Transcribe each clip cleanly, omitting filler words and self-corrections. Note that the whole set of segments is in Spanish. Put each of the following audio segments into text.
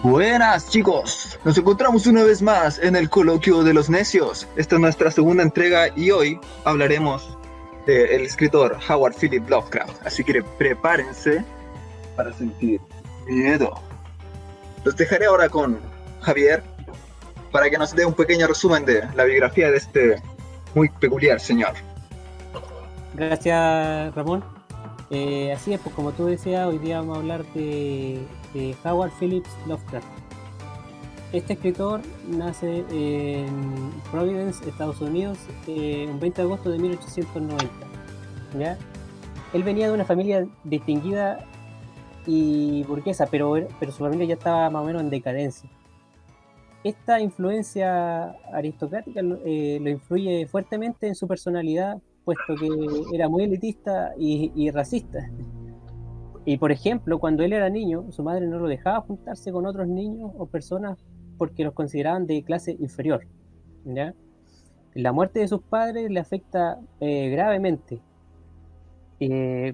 Buenas chicos, nos encontramos una vez más en el Coloquio de los Necios. Esta es nuestra segunda entrega y hoy hablaremos del escritor Howard Philip Lovecraft. Así que prepárense para sentir miedo. Los dejaré ahora con Javier para que nos dé un pequeño resumen de la biografía de este muy peculiar señor. Gracias, Ramón. Así es, pues como tú decías, hoy día vamos a hablar de Howard Phillips Lovecraft. Este escritor nace en Providence, Estados Unidos, un 20 de agosto de 1890. ¿Ya? Él venía de una familia distinguida y burguesa, pero su familia ya estaba más o menos en decadencia. Esta influencia aristocrática lo influye fuertemente en su personalidad, puesto que era muy elitista y racista. Y por ejemplo, cuando él era niño, su madre no lo dejaba juntarse con otros niños o personas porque los consideraban de clase inferior. ¿Ya? La muerte de sus padres le afecta gravemente.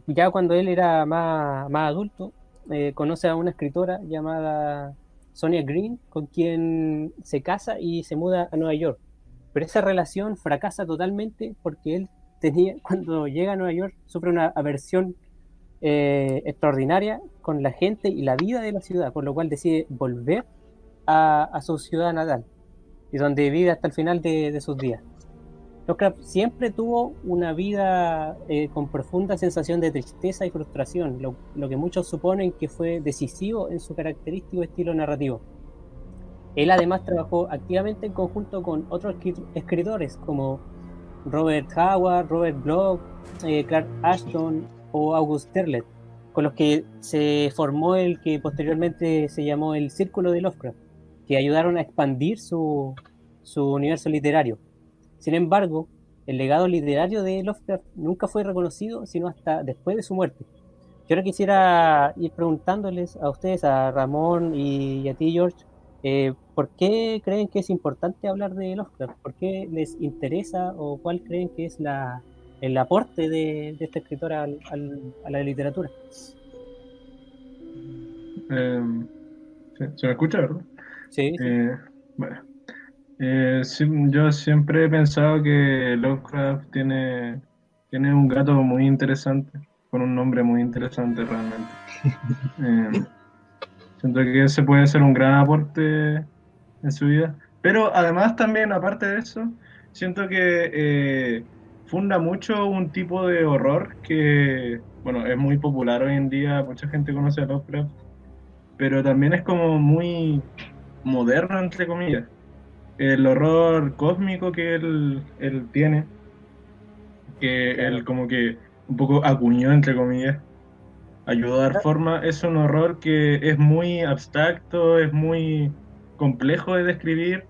Ya cuando él era más adulto, conoce a una escritora llamada Sonia Green, con quien se casa y se muda a Nueva York. Pero esa relación fracasa totalmente porque él cuando llega a Nueva York, sufre una aversión extraordinaria con la gente y la vida de la ciudad, por lo cual decide volver a su ciudad natal y donde vive hasta el final de sus días. Lovecraft siempre tuvo una vida con profunda sensación de tristeza y frustración, lo que muchos suponen que fue decisivo en su característico estilo narrativo. Él además trabajó activamente en conjunto con otros escritores como Robert Howard, Robert Bloch, Clark Ashton o August Derleth, con los que se formó el que posteriormente se llamó el Círculo de Lovecraft, que ayudaron a expandir su universo literario. Sin embargo, el legado literario de Lovecraft nunca fue reconocido sino hasta después de su muerte. Yo ahora quisiera ir preguntándoles a ustedes, a Ramón y a ti, George, ¿por qué creen que es importante hablar de Lovecraft? ¿Por qué les interesa o cuál creen que es el aporte de este escritor a la literatura? Se me escucha, ¿verdad? Sí, sí. Eh, bueno, sí, yo siempre he pensado que Lovecraft tiene un gato muy interesante, con un nombre muy interesante realmente. Eh, Siento que ese puede ser un gran aporte en su vida. Pero además también, aparte de eso, siento que funda mucho un tipo de horror que, bueno, es muy popular hoy en día, mucha gente conoce a Lovecraft, pero también es como muy moderno, entre comillas. El horror cósmico que él tiene, que él Claro. como que un poco acuñó, entre comillas, ayudó a dar forma, es un horror que es muy abstracto, es muy complejo de describir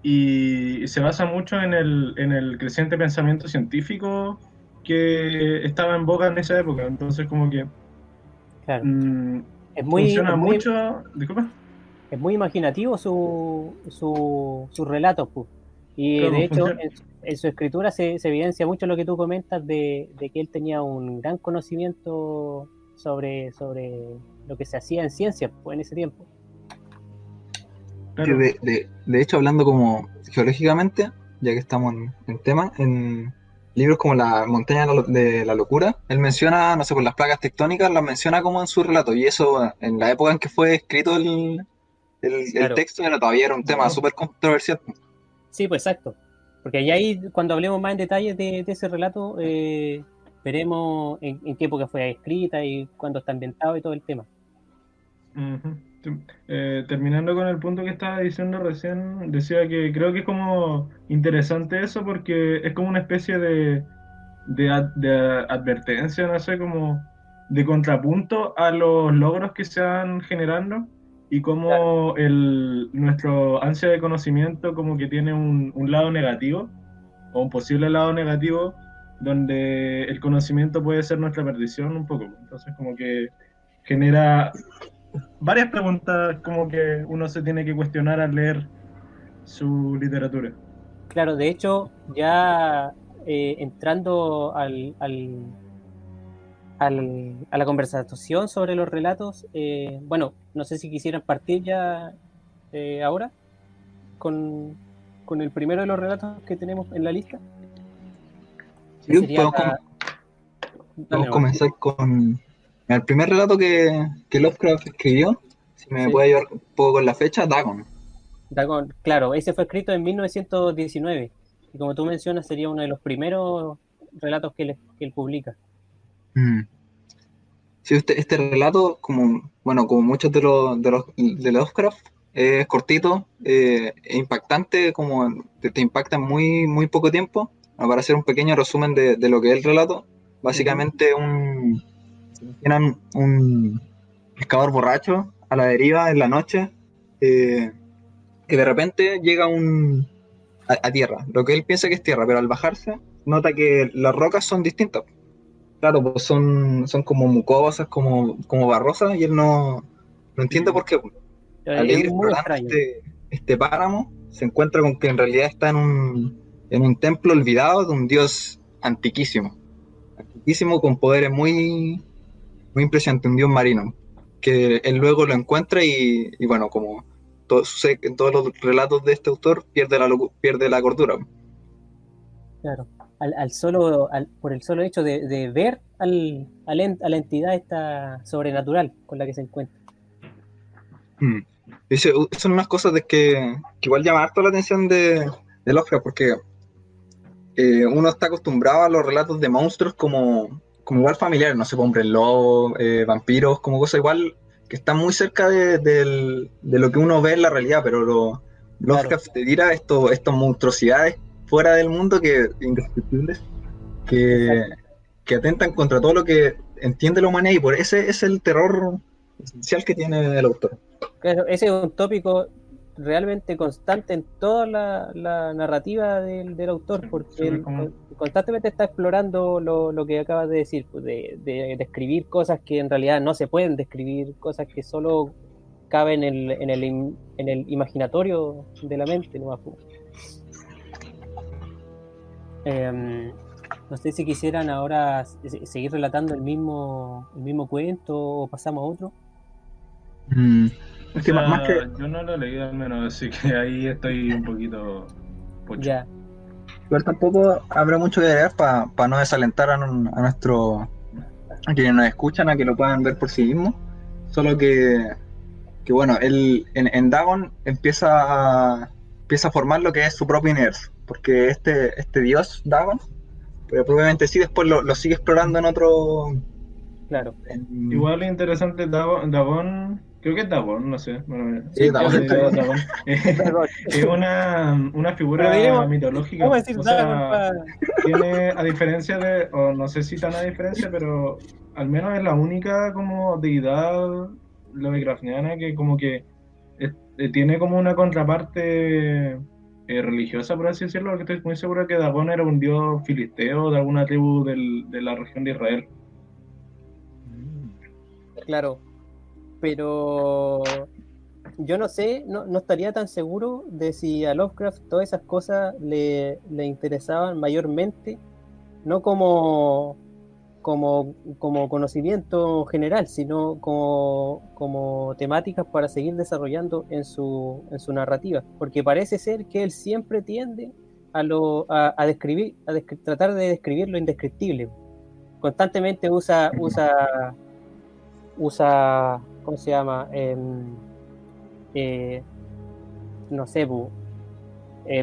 y se basa mucho en el creciente pensamiento científico que estaba en boga en esa época. Entonces como que Claro. mm, Es muy, es funciona muy, mucho, disculpa, es muy imaginativo su relato, pues. Y de claro, hecho, funciona. en su escritura se evidencia mucho lo que tú comentas de que él tenía un gran conocimiento sobre lo que se hacía en ciencia pues, en ese tiempo. Que Claro. de hecho, hablando como geológicamente, ya que estamos en tema, en libros como La montaña de la locura, él menciona, no sé, por las placas tectónicas, las menciona como en su relato, y eso en la época en que fue escrito el Claro. texto todavía era un tema Wow. súper controversial. Sí, pues exacto. Porque allá ahí, cuando hablemos más en detalle de ese relato, veremos en qué época fue escrita y cuándo está ambientado y todo el tema. Ujú. Sí. Terminando con el punto que estaba diciendo recién, decía que creo que es como interesante eso porque es como una especie de advertencia, no sé, como de contrapunto a los logros que se van generando y Claro, como nuestro ansia de conocimiento como que tiene un lado negativo o un posible lado negativo donde el conocimiento puede ser nuestra perdición un poco. Entonces como que genera varias preguntas como que uno se tiene que cuestionar al leer su literatura. claro, de hecho, ya entrando a la conversación sobre los relatos. Bueno, no sé si quisieran partir ya ahora con, con el primero de los relatos que tenemos en la lista. Que Sí, sería Dale podemos nomás. comenzar con el primer relato que Lovecraft escribió. Si me Sí. puede ayudar un poco con la fecha, Dagon. Dagon, claro, ese fue escrito en 1919 y como tú mencionas sería uno de los primeros relatos que él publica. Mm. Sí, este relato, como muchos de Lovecraft, es cortito, e impactante, como te impacta en muy poco tiempo. Para hacer un pequeño resumen de lo que es el relato, Ujú. básicamente tienen un pescador borracho a la deriva en la noche, eh, que de repente llega a tierra, lo que él piensa que es tierra, pero al bajarse nota que las rocas son distintas. Claro, pues son como mucosas, como barrosas, y él no entiende por qué. Al Es ir muy explorando extraño, este páramo, se encuentra con que en realidad está en un templo olvidado de un dios antiquísimo con poderes muy impresionantes, un dios marino, que él luego lo encuentra y bueno, como todo sucede en todos los relatos de este autor, pierde la cordura. claro. Por el solo hecho de ver a la entidad esta sobrenatural con la que se encuentra. Mm. Dice, son unas cosas que igual llama harto la atención de Lovecraft, porque uno está acostumbrado a los relatos de monstruos como igual familiares, no sé, hombres lobo, vampiros, como cosas igual que están muy cerca de lo que uno ve en la realidad, pero Claro, Lovecraft te tira estas monstruosidades fuera del mundo indescriptibles, que, exacto. que atentan contra todo lo que entiende la humanidad, y por ese es el terror esencial que tiene el autor. Claro, ese es un tópico realmente constante en toda la narrativa del autor, Sí, porque súper él común. constantemente está explorando lo que acabas de decir, pues, de describir cosas que en realidad no se pueden describir, cosas que solo caben en el imaginatorio de la mente. ¿No? No sé si quisieran ahora seguir relatando el mismo cuento o pasamos a otro. Mm, O es que más que sea, yo no lo he leído al menos, así que ahí estoy un poquito pocho. Ya, igual tampoco habrá mucho que agregar para no desalentar a quienes nos escuchan a que lo puedan ver por sí mismos. Solo que bueno, él en Dagon empieza a formar lo que es su propio universo. Porque este dios Dagon, pero probablemente sí después lo sigue explorando en otro. claro. En, Igual es interesante Davon, creo que es Davon, no sé, bueno, Sí, Dagon, yo le digo Davon, es Dagon. es una Pero figura diremos, mitológica, vamos a decir o Dagon sea, para... tiene, a diferencia de, o no sé si tan a diferencia, pero al menos es la única como deidad lovecraftiana que como que tiene como una contraparte religiosa, por así decirlo, porque estoy muy seguro que Dagón era un dios filisteo de alguna tribu de la región de Israel. Claro, pero yo no sé, no estaría tan seguro de si a Lovecraft todas esas cosas le interesaban mayormente, no como conocimiento general, sino como temáticas para seguir desarrollando en su narrativa, porque parece ser que él siempre tiende a describir, tratar de describir lo indescriptible. Constantemente usa ¿cómo se llama? Eh, no sé,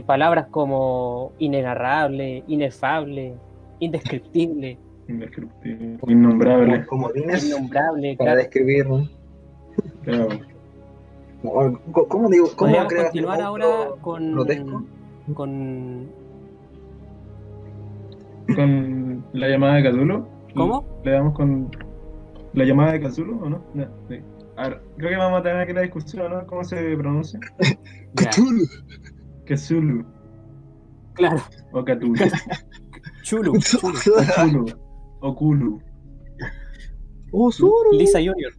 palabras como inenarrable, inefable, indescriptible, Indescriptible, innombrable. comodines innombrable, para claro. describir, ¿no? Claro. ¿Cómo digo? ¿Cómo Podríamos creas el continuar ahora monstruo grotesco? con Con la llamada de Cthulhu, ¿cómo? le damos con la llamada de Cthulhu, ¿o no? No, sí. A ver, creo que vamos a tener aquí la discusión, ¿no? ¿Cómo se pronuncia? Ya, Cthulhu. Cthulhu claro. o Cthulhu Chulu, Chulu. o Chulu o Kulu. Osuru. Lisa Junior.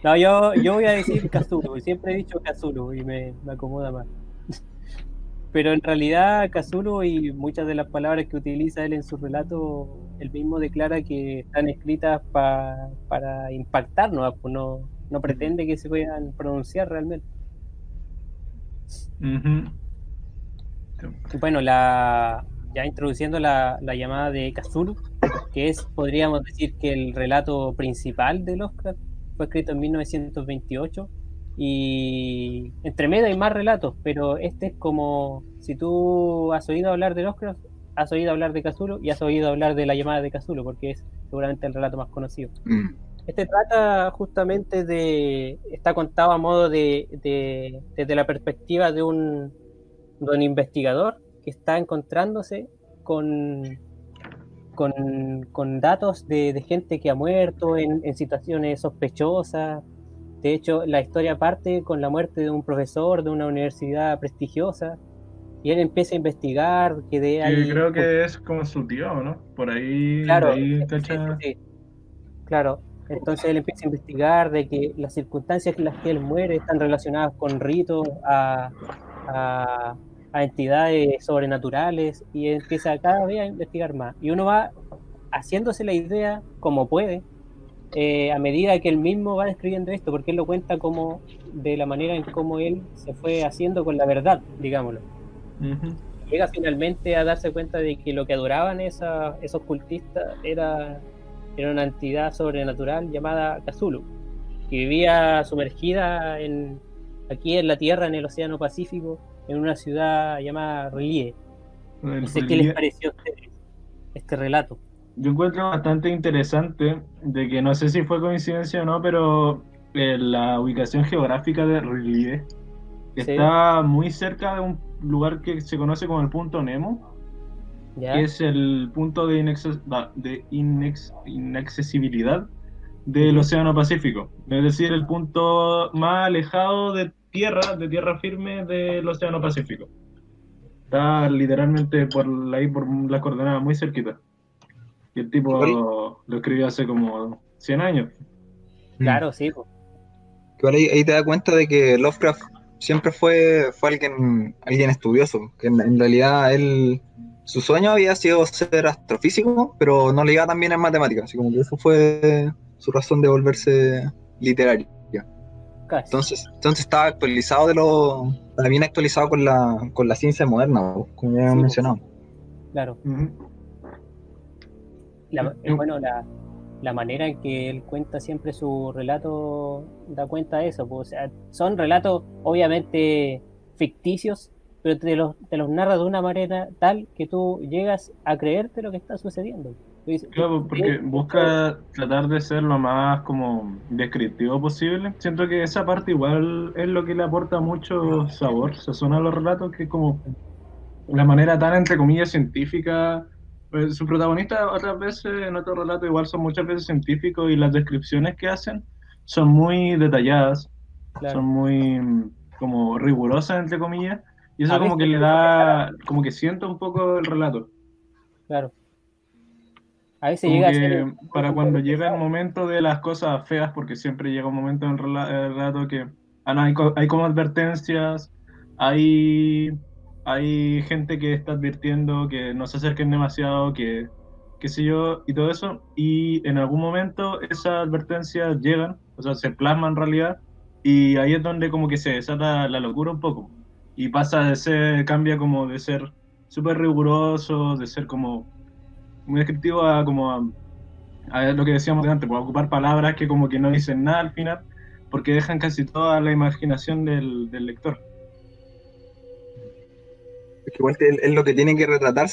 No, yo voy a decir Cthulhu, siempre he dicho Cthulhu y me acomoda más. Pero en realidad Cthulhu y muchas de las palabras que utiliza él en su relato, él mismo declara que están escritas para impactarnos, pues no pretende que se puedan pronunciar realmente. Ujú. Bueno, ya introduciendo la llamada de Cthulhu, que es, podríamos decir, que el relato principal de Lovecraft, fue escrito en 1928, y entre medio hay más relatos, pero este es como, si tú has oído hablar de Lovecraft, has oído hablar de Cthulhu y has oído hablar de la llamada de Cthulhu, porque es seguramente el relato más conocido. Mm. Este trata justamente está contado a modo desde la perspectiva de un investigador que está encontrándose con, con datos de gente que ha muerto en situaciones sospechosas. De hecho, la historia parte con la muerte de un profesor de una universidad prestigiosa y él empieza a investigar que Que hay... creo que es como su tío, ¿no? Por ahí, de Claro, ahí, sí, sí, cacha. sí, claro. Entonces él empieza a investigar de que las circunstancias en las que él muere están relacionadas con ritos a, a entidades sobrenaturales y empieza cada vez a investigar más. Y uno va haciéndose la idea como puede, a medida que él mismo va describiendo esto, porque él lo cuenta como de la manera en cómo él se fue haciendo con la verdad, digámoslo. Ujú. Llega finalmente a darse cuenta de que lo que adoraban esos cultistas era una entidad sobrenatural llamada Cthulhu, que vivía sumergida aquí en la Tierra, en el Océano Pacífico, en una ciudad llamada R'lyeh. No El sé qué les R'lyeh. pareció a ustedes este relato. Yo encuentro bastante interesante de que no sé si fue coincidencia o no, pero la ubicación geográfica de R'lyeh ¿Sí? está muy cerca de un lugar que se conoce como el punto Nemo, que ¿Ya? es el punto de inaccesibilidad del Uh-huh. Océano Pacífico, es decir, el punto más alejado de tierra firme del Océano Pacífico. Está literalmente por ahí, por las coordenadas, muy cerquita. Y el Igual, tipo lo escribió hace como 100 años. mm, Claro, sí, po. igual ahí te das cuenta de que Lovecraft siempre fue alguien estudioso, que en realidad su sueño había sido ser astrofísico, pero no le iba tan bien en matemáticas, así como que eso fue su razón de volverse literario. Casi, Entonces estaba estaba bien actualizado con la ciencia moderna, como ya hemos sí, po, mencionado. claro. Ujú. Bueno, la manera en que él cuenta siempre su relato da cuenta de eso, po. O sea, son relatos obviamente ficticios, pero te los narra de una manera tal que tú llegas a creerte lo que está sucediendo. Claro, De porque hecho, busca tratar de ser lo más como descriptivo posible. Siento que esa parte igual es lo que le aporta mucho sabor, sazón a los relatos, que es como la manera tan entre comillas científica. Pues, su protagonista otras veces en otro relato igual son muchas veces científicos y las descripciones que hacen son muy detalladas, son claro, muy como rigurosas entre comillas, y a eso como veces que le incluso da, como que sienta un poco el relato. claro, a veces Como llega a ser que incluso para un cuando poco llega el pesado. momento de las cosas feas, porque siempre llega un momento en el relato que no, hay como advertencias, hay, hay gente que está advirtiendo que no se acerquen demasiado, que qué sé yo, y todo eso, y en algún momento esas advertencias llegan, o sea, se plasman en realidad, y ahí es donde como que se desata la locura un poco, y pasa de ser, cambia como de ser súper riguroso, de ser como muy descriptivo a como a lo que decíamos de antes, pues ocupar palabras que como que no dicen nada al final, porque dejan casi toda la imaginación del lector. Es que igual que él lo que tiene que retratar,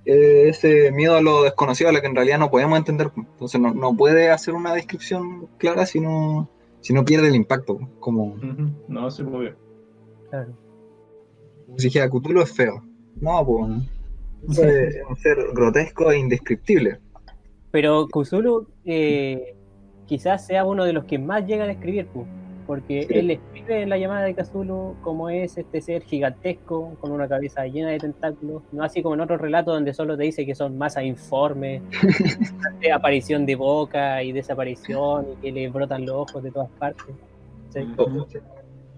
ese miedo a lo desconocido, a lo que en realidad no podemos entender. Entonces no puede hacer una descripción clara si no pierde el impacto. Ujú. No, se puede ver. Claro. Como si dijera, Cthulhu es feo. No, pues eso es un ser grotesco e indescriptible. Pero Cthulhu quizás sea uno de los que más llegan a escribir, pues, porque Sí. él escribe en la llamada de Cthulhu como es este ser gigantesco, con una cabeza llena de tentáculos, no así como en otros relatos donde solo te dice que son masas informes, de aparición de boca y desaparición y que le brotan los ojos de todas partes. ¿Sí? O, Ujú.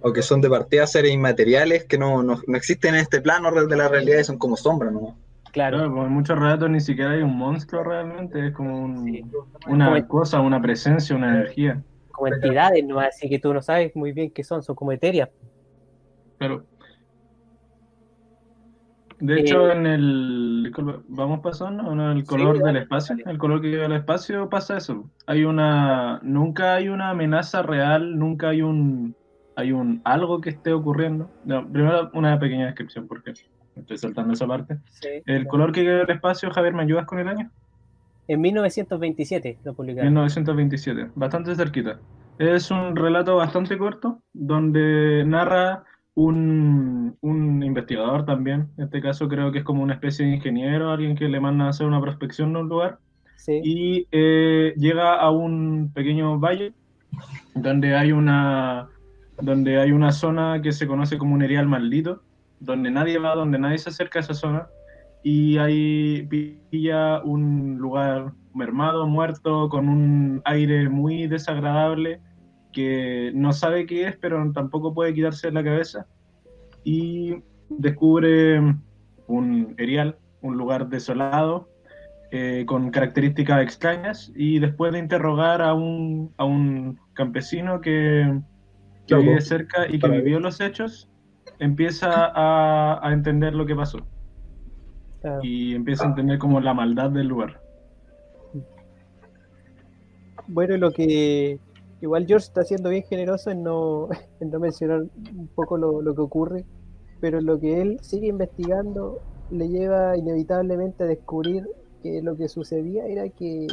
O que son de partida seres inmateriales que no existen en este plano de la realidad y son como sombras, ¿no? Claro, Claro, pues en muchos relatos ni siquiera hay un monstruo realmente, es como sí. Como, una cosa, una presencia, una energía. como entidades, ¿no? Así que tú no sabes muy bien qué son como etéreas. Pero, de hecho, Eh, disculpa, vamos pasando, ¿no? El sí, color del dale, espacio, dale. el color que lleva el espacio pasa eso. Nunca hay una amenaza real, nunca hay un algo que esté ocurriendo. No, primero una pequeña descripción, porque me estoy saltando esa parte. Sí, El dale. color que lleva el espacio, Javier, ¿me ayudas con el año? En 1927 lo publicaron. 1927, bastante cerquita. Es un relato bastante corto donde narra un investigador también. En este caso creo que es como una especie de ingeniero, alguien que le manda a hacer una prospección de un lugar Sí, y llega a un pequeño valle donde donde hay una zona que se conoce como un erial maldito, donde nadie va, donde nadie se acerca a esa zona, y ahí pilla un lugar mermado, muerto, con un aire muy desagradable, que no sabe qué es, pero tampoco puede quitarse de la cabeza, y descubre un erial, un lugar desolado, con características extrañas, y después de interrogar a un campesino que vive Loco. cerca y que Para vivió los hechos, empieza a entender lo que pasó claro. y empieza a entender como la maldad del lugar. Bueno, lo que igual George está siendo bien generoso en no, en no mencionar un poco lo que ocurre, pero lo que él sigue investigando le lleva inevitablemente a descubrir que lo que sucedía era que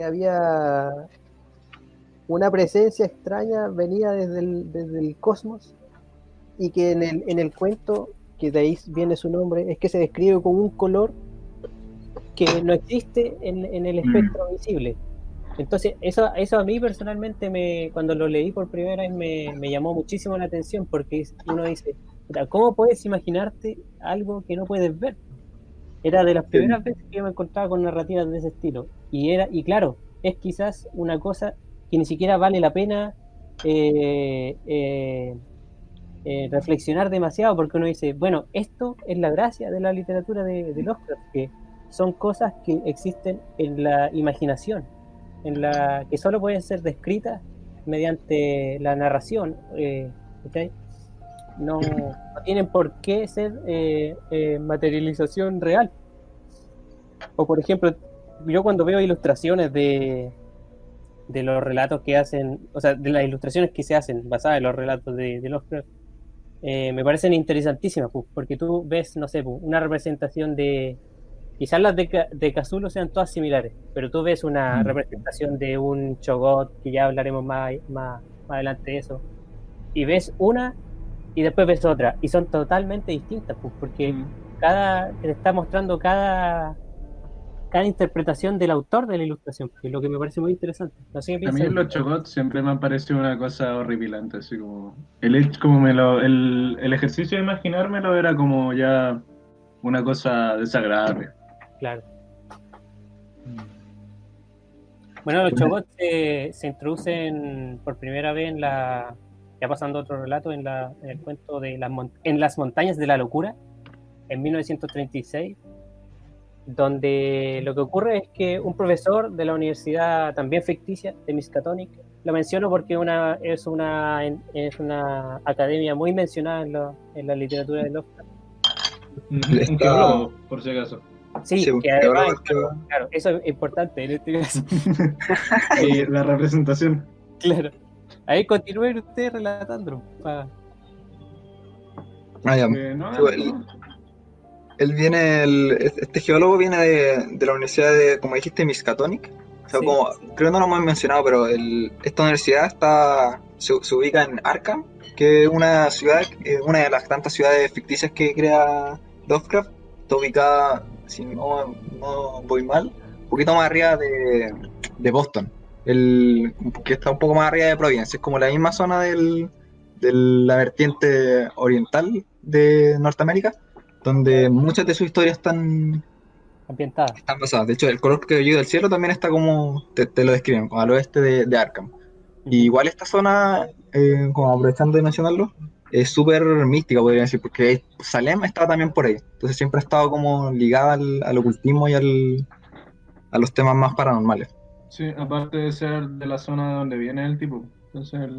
había una presencia extraña venida desde el cosmos y que en el cuento, que de ahí viene su nombre, es que se describe con un color que no existe en el Mm. espectro visible. Entonces, eso a mí personalmente, cuando lo leí por primera vez, me llamó muchísimo la atención, porque uno dice, "Puta, ¿cómo puedes imaginarte algo que no puedes ver?". Era de las primeras veces que yo me encontraba con narrativas de ese estilo. Y claro, es quizás una cosa que ni siquiera vale la pena eh, eh, reflexionar demasiado, porque uno dice, bueno, esto es la gracia de la literatura de Lovecraft, que son cosas que existen en la imaginación, que solo pueden ser descritas mediante la narración. ¿Okay? No tienen por qué ser materialización real. O por ejemplo, yo cuando veo ilustraciones de los relatos que hacen, o sea, de las ilustraciones que se hacen basadas en los relatos de Lovecraft, me parecen interesantísimas, pues, porque tú ves, no sé, pues, una representación quizás las de Cthulhu sean todas similares, pero tú ves una Mm. representación de un Chogot, que ya hablaremos más adelante de eso, y ves una y después ves otra, y son totalmente distintas, pues, porque Mm. te está mostrando cada interpretación del autor de la ilustración, que es lo que me parece muy interesante. No sé qué A mí piensas tú. los chocots siempre me han parecido una cosa horripilante, así como el hecho, el ejercicio de imaginármelo era como ya una cosa desagradable. Claro. Bueno, los chogots se introducen por primera vez ya pasando a otro relato, en el cuento de en las montañas de la locura, en 1936, donde lo que ocurre es que un profesor de la universidad también ficticia, de Miskatonic, lo menciono porque es una academia muy mencionada en la literatura de Lovecraft. Un está, geólogo, por si acaso. sí, Sí, un que además, geólogo que claro, eso es importante en este caso. Ahí la representación. Claro. Ahí continúen ustedes relatando. ya. No, Sí, dale, no. él viene, este geólogo viene de la universidad de, como dijiste, Miskatonic. O sea, Sí, como, creo que no lo hemos mencionado, pero esta universidad se ubica en Arkham, que es una ciudad, una de las tantas ciudades ficticias que crea Lovecraft. Está ubicada, si no voy mal, un poquito más arriba de Boston, que está un poco más arriba de Providence. Es como la misma zona de la vertiente oriental de Norteamérica, donde muchas de sus historias ambientada. están basadas. De hecho, el color que yo del cielo también está como te lo describen, como al oeste de Arkham. Y igual esta zona, como aprovechando de mencionarlo, es súper mística, podría decir, porque Salem estaba también por ahí. Entonces siempre ha estado como ligada al ocultismo y a los temas más paranormales. Sí, aparte de ser de la zona de donde viene el tipo. Entonces,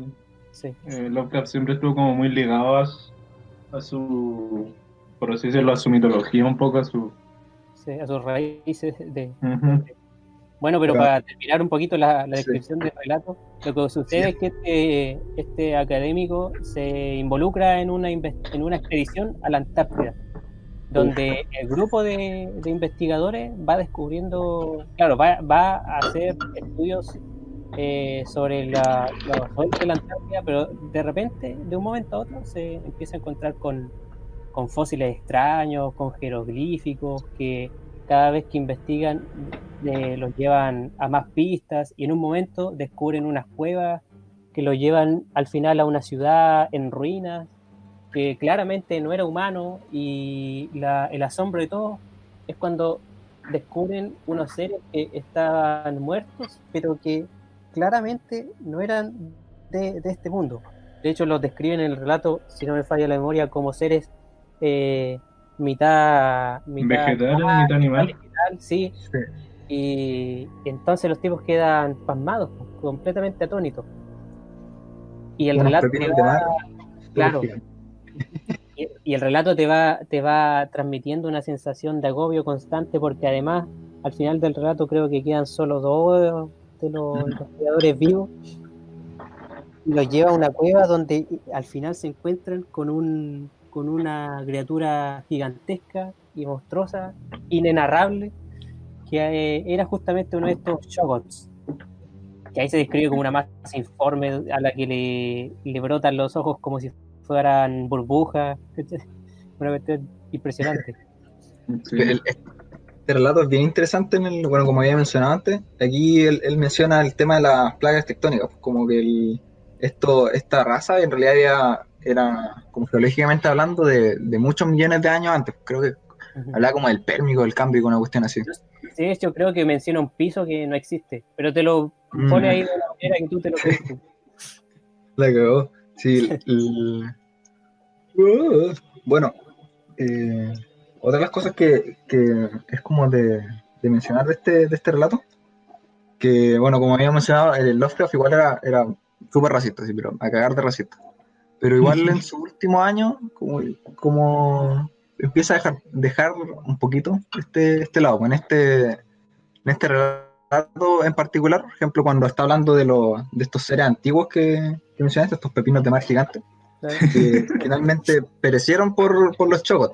Sí, Lovecraft siempre estuvo como muy ligado a su, por así decirlo, a su mitología, un poco a su... sí, a sus raíces de Ujú. donde. Bueno, pero Pero, para terminar un poquito la sí, descripción del relato, lo que sí, sucede es que este académico se involucra en una expedición a la Antártida, uf, donde el grupo de investigadores va descubriendo, claro, va a hacer estudios sobre los suelos de la Antártida, pero de repente, de un momento a otro, se empieza a encontrar con fósiles extraños, con jeroglíficos, que cada vez que investigan los llevan a más pistas y en un momento descubren unas cuevas que lo llevan al final a una ciudad en ruinas que claramente no era humano y el asombro de todo es cuando descubren unos seres que estaban muertos, pero que claramente no eran de este mundo. De hecho, los describen en el relato, si no me falla la memoria, como seres eh, mitad Vegetal, animal, mitad mitad animal. vegetal, sí. sí, Y entonces los tipos quedan pasmados, pues, completamente atónitos. Y el unos relato te pepinos de mar va, súper claro, gigantes. y el relato te va transmitiendo una sensación de agobio constante porque además al final del relato creo que quedan solo dos de los investigadores vivos y los lleva a una cueva donde al final se encuentran con una criatura gigantesca y monstruosa, inenarrable, que era justamente uno de estos Shoggoths, que ahí se describe como una masa informe a la que le brotan los ojos como si fueran burbujas. Una cuestión impresionante. Sí. Este relato es bien interesante bueno, como había mencionado antes, aquí él menciona el tema de las plagas tectónicas, pues, como que esta raza en realidad era, como geológicamente hablando, de muchos millones de años antes. Creo que Uh-huh. hablaba como del Pérmico, del Cámbrico, una cuestión así. Sí, de hecho creo que menciona un piso que no existe, pero te lo pone Mm, ahí de la manera que tú te lo crees tú. la cagó. Sí, bueno, eh, otra de las cosas que es como de mencionar de este relato, que bueno, como había mencionado, el Lovecraft igual era súper racista, sí, pero a cagar de racista. Pero igual en su último año, como empieza a dejar un poquito este lado, pues, en este relato en particular, por ejemplo, cuando está hablando de estos seres antiguos que mencionaste, estos pepinos de mar gigantes, Claro. que finalmente perecieron por los chocos.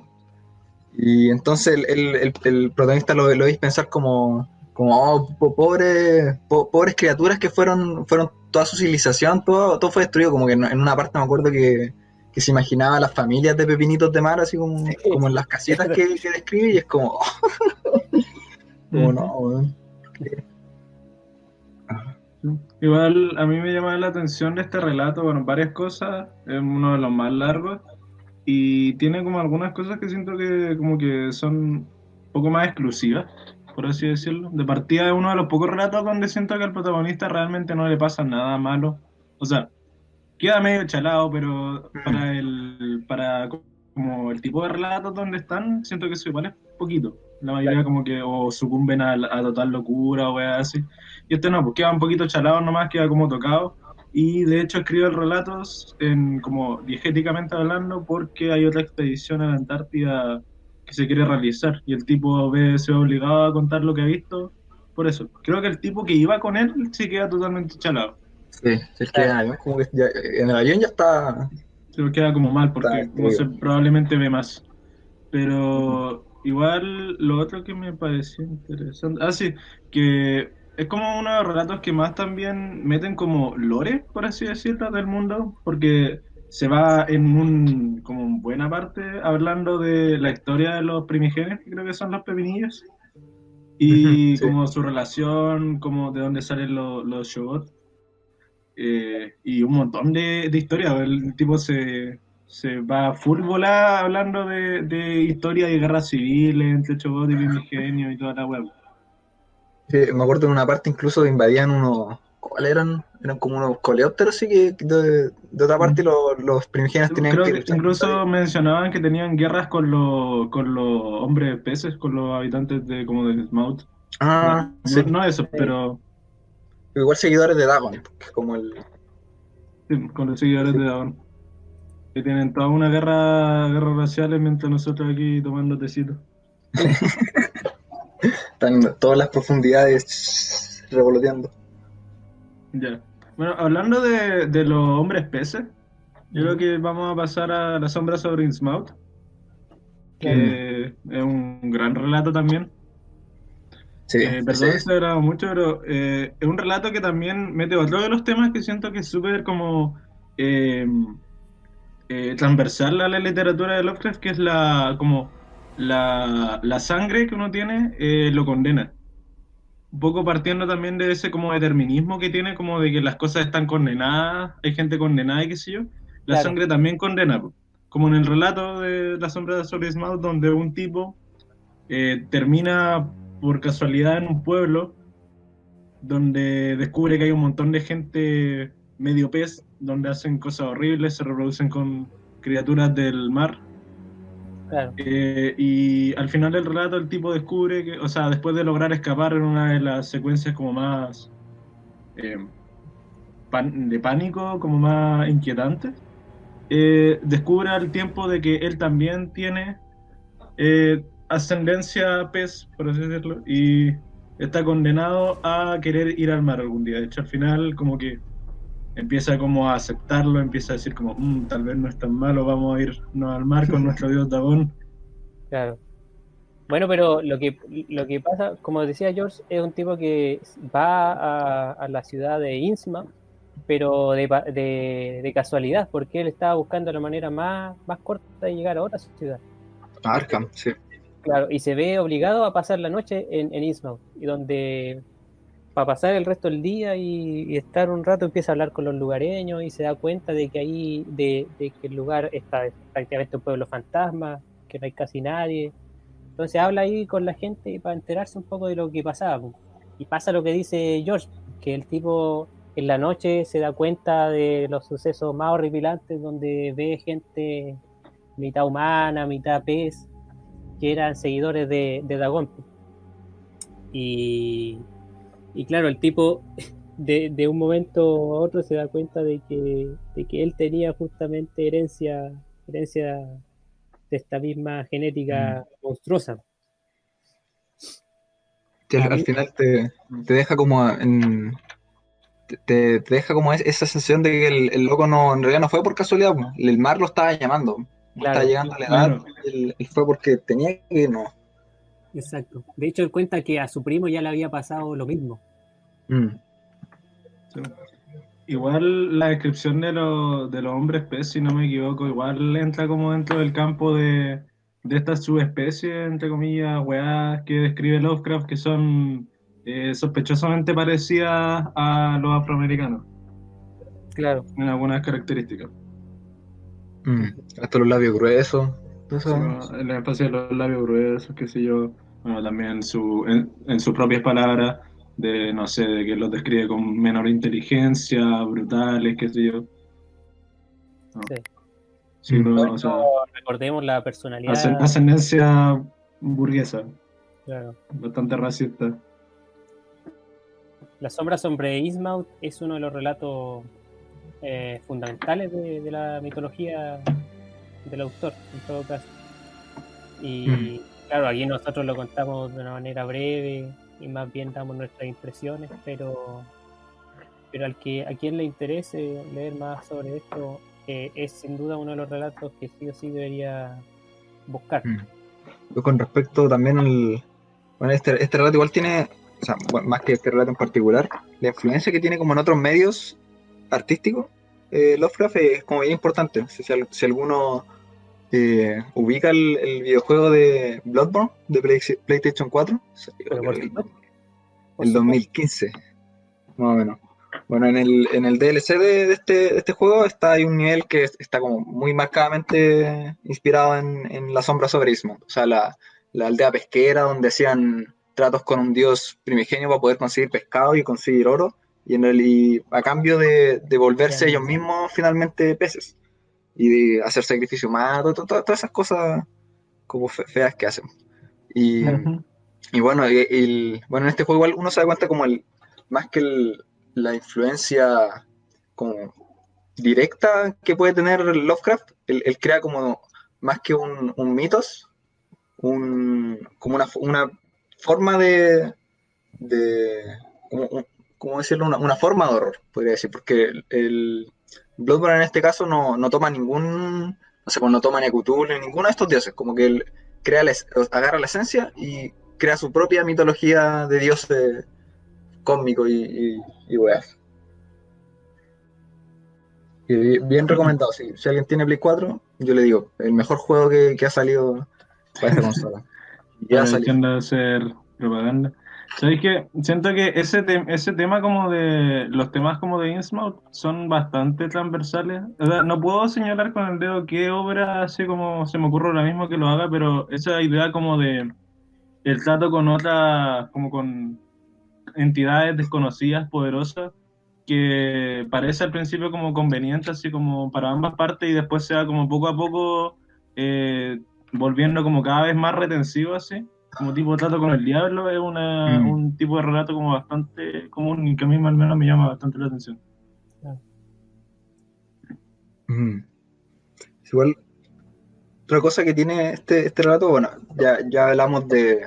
Y entonces el protagonista lo veis pensar como oh, pobres criaturas que fueron toda su civilización, todo fue destruido, como que en una parte me acuerdo que se imaginaba las familias de pepinitos de mar, así como en las casitas que describe, y es como, como no, Ujú. weón. Igual a mí me llama la atención de este relato, bueno, varias cosas, es uno de los más largos y tiene como algunas cosas que siento que como que son un poco más exclusivas, por así decirlo. De partida es uno de los pocos relatos donde siento que al protagonista realmente no le pasa nada malo. O sea, queda medio chalado, pero Mm, para como el tipo de relatos donde están, siento que eso igual es poquito. La mayoría como que o sucumben a total locura o weas así. Y este no, pues queda un poquito chalado nomás, queda como tocado. Y de hecho escribe relatos en, como diegéticamente hablando porque hay otra expedición a la Antártida que se quiere realizar y el tipo se ve obligado a contar lo que ha visto. Por eso, creo que el tipo que iba con él se queda totalmente chalado. sí, si es que en Claro. el avión, como que en el avión ya Se me queda como mal está porque, no sé, destruido. probablemente ve más. Ujú. Pero igual lo otro que me pareció interesante, sí, que es como uno de los relatos que más también meten como lore, por así decirlo, del mundo, porque se va en como en buena parte hablando de la historia de los primigenios, que creo que son los pepinillos, Ujú, y sí. como su relación, como de dónde salen los Shoggoths y un montón de historias. El tipo se va full volada hablando de historia de guerra civil entre Chobot y Primigenio y toda la web. Sí, me acuerdo en una parte incluso invadían ¿cuál eran? eran como unos coleópteros, sí, que de otra parte los primigenios tenían Creo que que luchar contra incluso ellos. mencionaban que tenían guerras con los hombres peces, con los habitantes de como del Smout. No, Ah, sí. no eso, pero Igual seguidores de Dagon, que es como el... sí, con los seguidores sí, de Dawn. Que tienen toda una guerra raciales mientras nosotros aquí tomando tecito. están en todas las profundidades revoloteando. Ya. Bueno, hablando de los hombres peces, yo creo Ujú. que vamos a pasar a La sombra sobre Innsmouth, Claro, Mm, que es un gran relato también. sí, Perdón si he grabado mucho, pero es un relato que también mete otro de los temas que siento que es súper como eh, transversal a la literatura de Lovecraft, que es como la sangre que uno tiene, lo condena. Un poco partiendo también de ese como determinismo que tiene, como de que las cosas están condenadas, hay gente condenada y qué sé yo, la claro, sangre también condena, po. Como en el relato de La sombra de Sobre Smaug, donde un tipo termina por casualidad en un pueblo donde descubre que hay un montón de gente medio pez, donde hacen cosas horribles, se reproducen con criaturas del mar. claro, Y al final del relato el tipo descubre que, o sea, después de lograr escapar en una de las secuencias como más eh, de pánico, como más inquietante, descubre al tiempo de que él también tiene ascendencia pez, por así decirlo, y está condenado a querer ir al mar algún día. De hecho, al final como que empieza como a aceptarlo, empieza a decir como, tal vez no es tan malo, vamos a irnos al mar con nuestro dios Dagón. claro. Bueno, pero lo que pasa, como decía George, es un tipo que va a la ciudad de Innsmouth, pero de casualidad, porque él estaba buscando la manera más corta de llegar a otra ciudad. Arkham, sí. Claro, y se ve obligado a pasar la noche en Innsmouth, y donde para pasar el resto del día y estar un rato empieza a hablar con los lugareños y se da cuenta de que ahí, de que el lugar está prácticamente un pueblo fantasma, que no hay casi nadie. Entonces habla ahí con la gente para enterarse un poco de lo que pasaba, po. Y pasa lo que dice George, que el tipo en la noche se da cuenta de los sucesos más horripilantes donde ve gente mitad humana, mitad pez, que eran seguidores de Dagon. Y, y claro, el tipo de un momento a otro se da cuenta de que él tenía justamente herencia de esta misma Mm. genética monstruosa. Que A al mí, final te deja como te deja como esa sensación de que el loco no, en realidad no fue por casualidad, po. El mar lo estaba llamando, no estaba claro, llegando a la edad, Claro, él fue porque tenía que no. exacto. De hecho, él cuenta que a su primo ya le había pasado lo mismo. Mm. sí. Igual la descripción de los hombres pez, si no me equivoco, igual entra como dentro del campo de estas subespecies, entre comillas, weás que describe Lovecraft, que son sospechosamente parecidas a los afroamericanos, Claro. en algunas características. Mm. Hasta los labios gruesos, Sí, eso. bueno, el espacio de los labios gruesos, qué sé yo, bueno, también en sus propias palabras, de, no sé, de que los describe con menor inteligencia, brutales, qué sé yo. No, Sí. sí, Mm. pero, Bueno, o sea, recordemos la personalidad, ascendencia burguesa, claro. bastante racista. La sombra sobre Innsmouth es uno de los relatos fundamentales de la mitología del autor, en todo caso. Mm. Y claro, aquí nosotros lo contamos de una manera breve y más bien damos nuestras impresiones, pero a quien le interese leer más sobre esto, es sin duda uno de los relatos que sí o sí debería buscar. Mm. Yo con respecto también al... Bueno, este relato igual tiene, o sea, bueno, más que este relato en particular, la influencia que tiene como en otros medios artísticos, Lovecraft es como bien importante. Si alguno ubica el videojuego de Bloodborne de PlayStation 4, salió Pero creo que por el supuesto, 2015, más o menos. Bueno, en el DLC de este juego está hay un nivel que está como muy marcadamente inspirado en la sombra sobre Ismond. O sea, la aldea pesquera donde hacían tratos con un dios primigenio para poder conseguir pescado y conseguir oro. y a cambio de volverse Ya. ellos mismos finalmente peces y de hacer sacrificio humano, todas esas cosas como feas que hacen. Y, Ujú. y bueno, bueno, en este juego igual uno se da cuenta como más que la influencia como directa que puede tener Lovecraft, él crea como más que un mitos, como una forma de ¿cómo decirlo? Una forma de horror, podría decir, porque Bloodborne en este caso no toma no sé, pues no toma ni a Cthulhu ni ninguno de estos dioses, como que él agarra la esencia y crea su propia mitología de dioses cósmicos y weas. Y bien recomendado, si alguien tiene Play 4, yo le digo, el mejor juego que ha salido para esta consola. Ya salió. Aprovechando de hacer propaganda. ¿Sabéis que siento que ese tema como de los temas como de Innsmouth son bastante transversales? O sea, no puedo señalar con el dedo qué obra así como se me ocurre ahora mismo que lo haga, pero esa idea como de el trato con otras, como con entidades desconocidas, poderosas, que parece al principio como conveniente, así como para ambas partes, y después se va como poco a poco volviendo como cada vez más retensivo, así, como tipo trato con el diablo, es Mm, un tipo de relato como bastante común y que a mí al menos me llama bastante la atención. mm. Igual, otra cosa que tiene este relato, bueno, ya hablamos de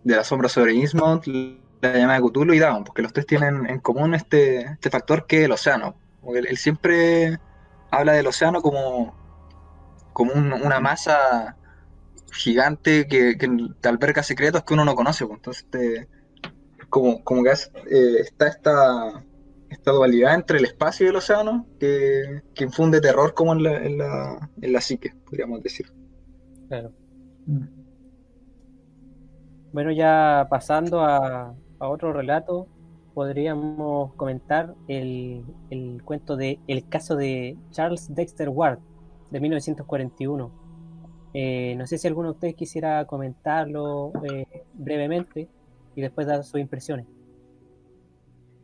la sombra sobre Innsmouth, la llamada de Cthulhu y Dagon, porque los tres tienen en común este factor que es el océano. Porque él siempre habla del océano como una masa gigante que te alberga secretos que uno no conoce. Pues. Entonces, como que está esta dualidad entre el espacio y el océano que infunde terror como en la psique, podríamos decir. Claro. Mm. Bueno, ya pasando a otro relato, podríamos comentar el cuento de El caso de Charles Dexter Ward, de 1941. No sé si alguno de ustedes quisiera comentarlo brevemente y después dar sus impresiones.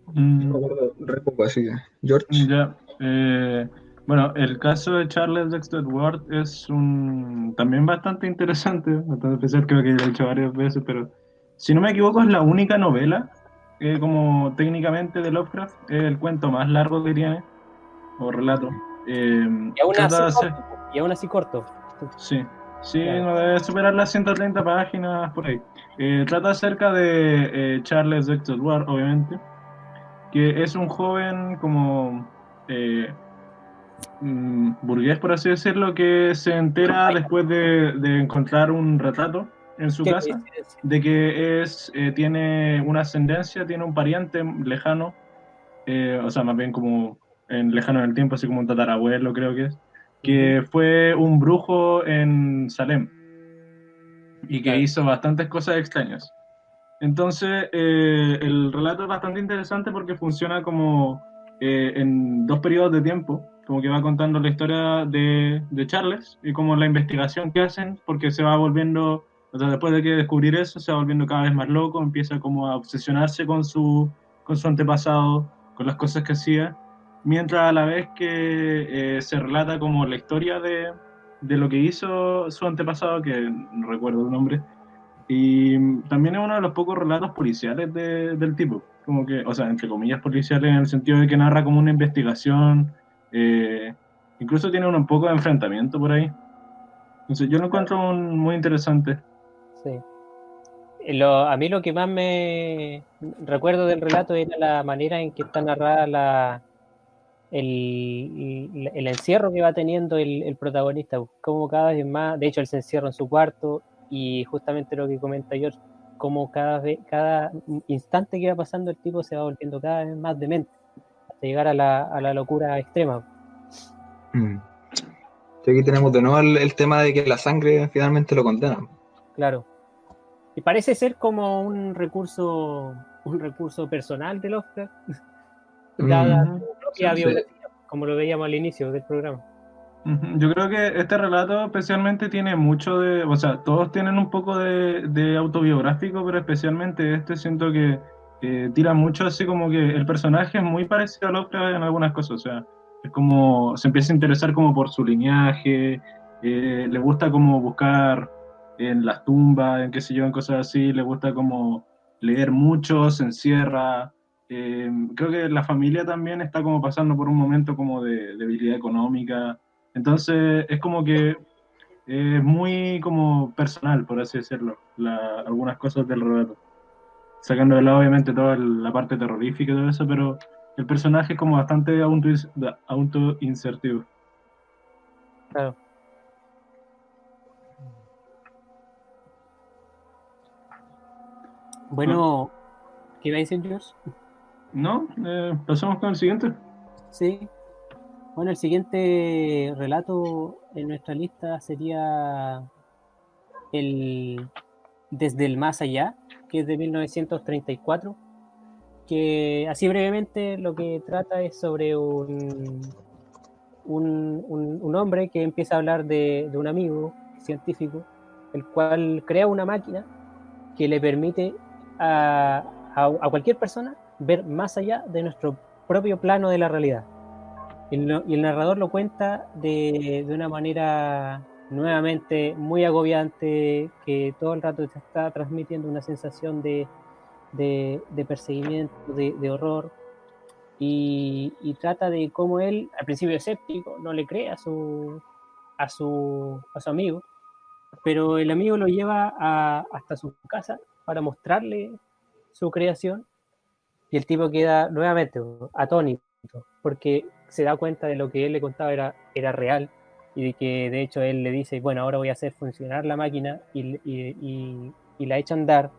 Yo me Mm, acuerdo re poco, así que, George. ya. Bueno, el caso de Charles Dexter Ward es también bastante interesante, bastante especial, creo que ya lo he dicho varias veces, pero si no me equivoco es la única novela, como técnicamente de Lovecraft, es el cuento más largo que tiene, o relato. Y aún Trata así de hacer, corto, y aún así corto. sí, sí, Claro. no debe superar las 130 páginas por ahí. Trata acerca de Charles Dexter Ward, obviamente, que es un joven como... eh, burgués, por así decirlo, que se entera Ay, después de encontrar un retrato en su qué casa coincidencia. de que tiene una ascendencia, tiene un pariente lejano, o sea, más bien como lejano en el tiempo, así como un tatarabuelo, creo Ujú. que fue un brujo en Salem y que Claro. hizo bastantes cosas extrañas. Entonces, el relato es bastante interesante porque funciona como en dos periodos de tiempo, como que va contando la historia de Charles y como la investigación que hacen, porque se va volviendo, o sea, después de que descubrir eso, se va volviendo cada vez más loco, empieza como a obsesionarse con su antepasado, con las cosas que hacía, mientras a la vez que se relata como la historia de lo que hizo su antepasado, que no recuerdo el nombre, y también es uno de los pocos relatos policiales del tipo, como que, o sea, entre comillas policiales en el sentido de que narra como una investigación, eh, incluso tiene un poco de enfrentamiento por ahí. Entonces yo lo encuentro muy interesante. Sí. A mí lo que más me recuerdo del relato era la manera en que está narrada el encierro que va teniendo el protagonista, como cada vez más, de hecho él se encierra en su cuarto y justamente lo que comenta George, como cada instante que va pasando el tipo se va volviendo cada vez más demente, hasta llegar a la locura extrema, Mm. Sí, aquí tenemos de nuevo el tema de que la sangre finalmente lo condena. claro. Y parece ser como un recurso personal de Lovecraft, dada Mm, Ujú. su propia Sí. sí. biografía, como lo veíamos al inicio del programa. Ujú. Yo creo que este relato especialmente tiene mucho o sea, todos tienen un poco de autobiográfico, pero especialmente este siento que tira mucho así como que el personaje es muy parecido a Lovecraft en algunas cosas, o sea, es como, se empieza a interesar como por su linaje, le gusta como buscar en las tumbas, en qué sé yo, en cosas así, le gusta como leer mucho, se encierra, creo que la familia también está como pasando por un momento como de debilidad económica, entonces es como que es muy como personal, por así decirlo, algunas cosas del relato sacando de lado obviamente toda la parte terrorífica y todo eso, pero el personaje es como bastante auto-insertivo. Claro. Bueno, ¿qué iba a decir, George? ¿No? Pasamos con el siguiente. Sí. Bueno, el siguiente relato en nuestra lista sería el Desde el Más Allá, que es de 1934, que así brevemente lo que trata es sobre un hombre que empieza a hablar de un amigo científico, el cual crea una máquina que le permite a cualquier persona ver más allá de nuestro propio plano de la realidad. Y el narrador lo cuenta de una manera nuevamente muy agobiante, que todo el rato te está transmitiendo una sensación de perseguimiento, de horror, y trata de cómo él, al principio escéptico, no le cree a su amigo, pero el amigo lo lleva hasta su casa para mostrarle su creación, y el tipo queda nuevamente atónito, porque se da cuenta de lo que él le contaba era real, y de que de hecho él le dice, bueno, ahora voy a hacer funcionar la máquina, y la echa a andar,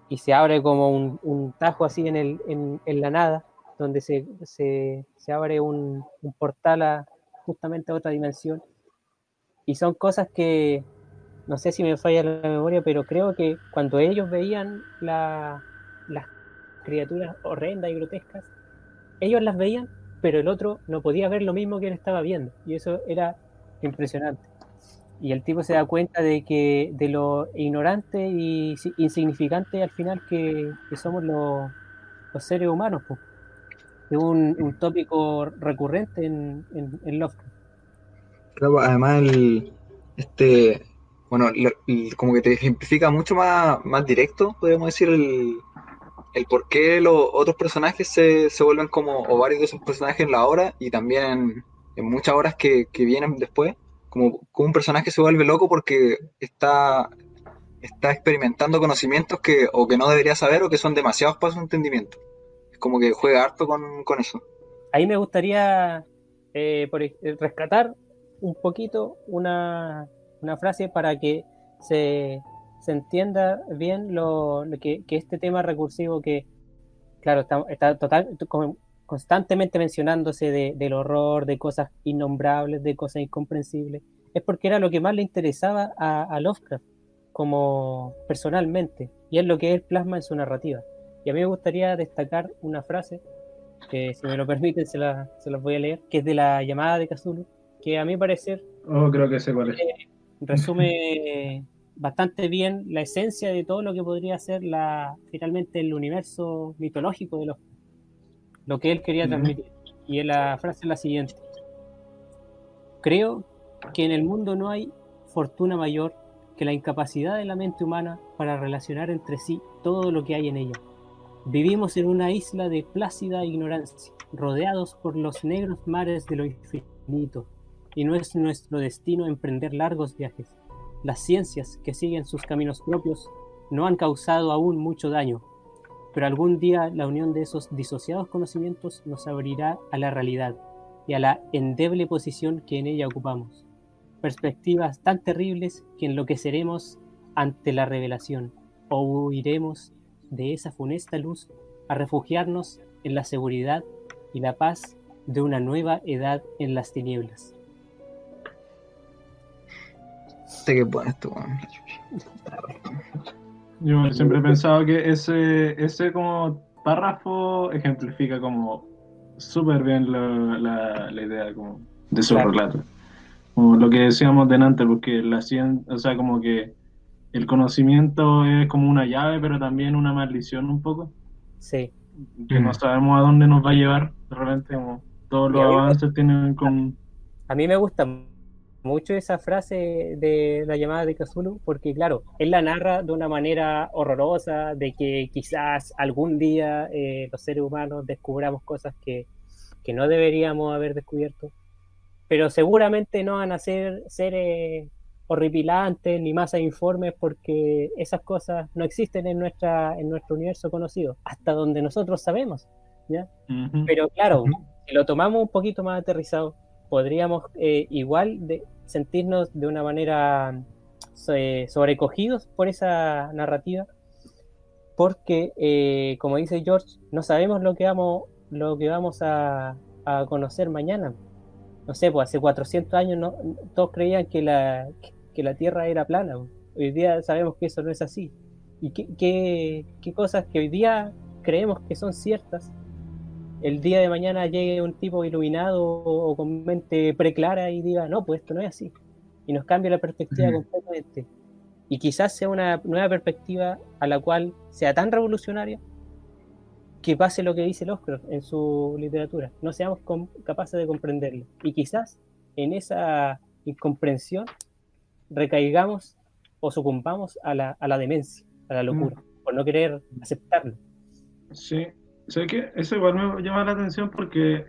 y se abre como un tajo así en la nada, donde se abre un portal justamente a otra dimensión, y son cosas que no sé si me falla la memoria, pero creo que cuando ellos veían las criaturas horrendas y grotescas, ellos las veían, pero el otro no podía ver lo mismo que él estaba viendo. Y eso era impresionante. Y el tipo se da cuenta de lo ignorante y insignificante al final que somos los seres humanos, pues. Es un tópico recurrente en Lovecraft. Claro, además este, bueno, como que te ejemplifica mucho más directo, podríamos decir, el por qué los otros personajes se vuelven como, o varios de esos personajes en la obra, y también en muchas obras que vienen después, como un personaje se vuelve loco porque está experimentando conocimientos que o que no debería saber o que son demasiados para su entendimiento. Es como que juega harto con eso. Ahí me gustaría rescatar un poquito una frase para que se entienda bien que este tema recursivo que, claro, está constantemente mencionándose del horror, de cosas innombrables, de cosas incomprensibles, es porque era lo que más le interesaba a Lovecraft, como personalmente, y es lo que él plasma en su narrativa. Y a mí me gustaría destacar una frase que, si me lo permiten, se las voy a leer, que es de la llamada de Cthulhu, que a mi parecer Oh, creo que sé cuál es. resume bastante bien la esencia de todo lo que podría ser finalmente el universo mitológico de lo que él quería ¿Ya? transmitir. Y la frase es la siguiente: creo que en el mundo no hay fortuna mayor que la incapacidad de la mente humana para relacionar entre sí todo lo que hay en ella. Vivimos en una isla de plácida ignorancia, rodeados por los negros mares de lo infinito, y no es nuestro destino emprender largos viajes. Las ciencias, que siguen sus caminos propios, no han causado aún mucho daño, pero algún día la unión de esos disociados conocimientos nos abrirá a la realidad y a la endeble posición que en ella ocupamos. Perspectivas tan terribles que enloqueceremos ante la revelación, o huiremos de esa funesta luz a refugiarnos en la seguridad y la paz de una nueva edad en las tinieblas. Sé que es bueno esto, weón. Yo siempre he pensado que ese como párrafo ejemplifica como súper bien la idea como de su Claro, relato. Como lo que decíamos delante, porque la ciencia, o sea, como que el conocimiento es como una llave, pero también una maldición un poco. Sí. que no sabemos a dónde nos va a llevar. De repente, como todos Y los avances tienen con... a mí me gusta mucho esa frase de la llamada de Cthulhu, porque claro, él la narra de una manera horrorosa, de que quizás algún día los seres humanos descubramos cosas que no deberíamos haber descubierto, pero seguramente no van a ser seres horripilantes ni masas informes porque esas cosas no existen en nuestro universo conocido, hasta donde nosotros sabemos, ¿ya? Ujú. Pero claro, Ujú. si lo tomamos un poquito más aterrizado, podríamos igual sentirnos de una manera sobrecogidos por esa narrativa, porque, como dice George, no sabemos lo que vamos a conocer mañana. No sé, pues hace 400 años todos creían que la Tierra era plana. Hoy día sabemos que eso no es así. ¿Y qué cosas que hoy día creemos que son ciertas, el día de mañana llegue un tipo iluminado o con mente preclara y diga, no, pues esto no es así? Y nos cambia la perspectiva Mm. completamente. Y quizás sea una nueva perspectiva a la cual sea tan revolucionaria que pase lo que dice Lovecraft en su literatura, no seamos capaces de comprenderlo. Y quizás en esa incomprensión recaigamos o sucumbamos a la demencia, a la Mm. locura, por no querer aceptarlo. Sí, sé que eso igual me llama la atención porque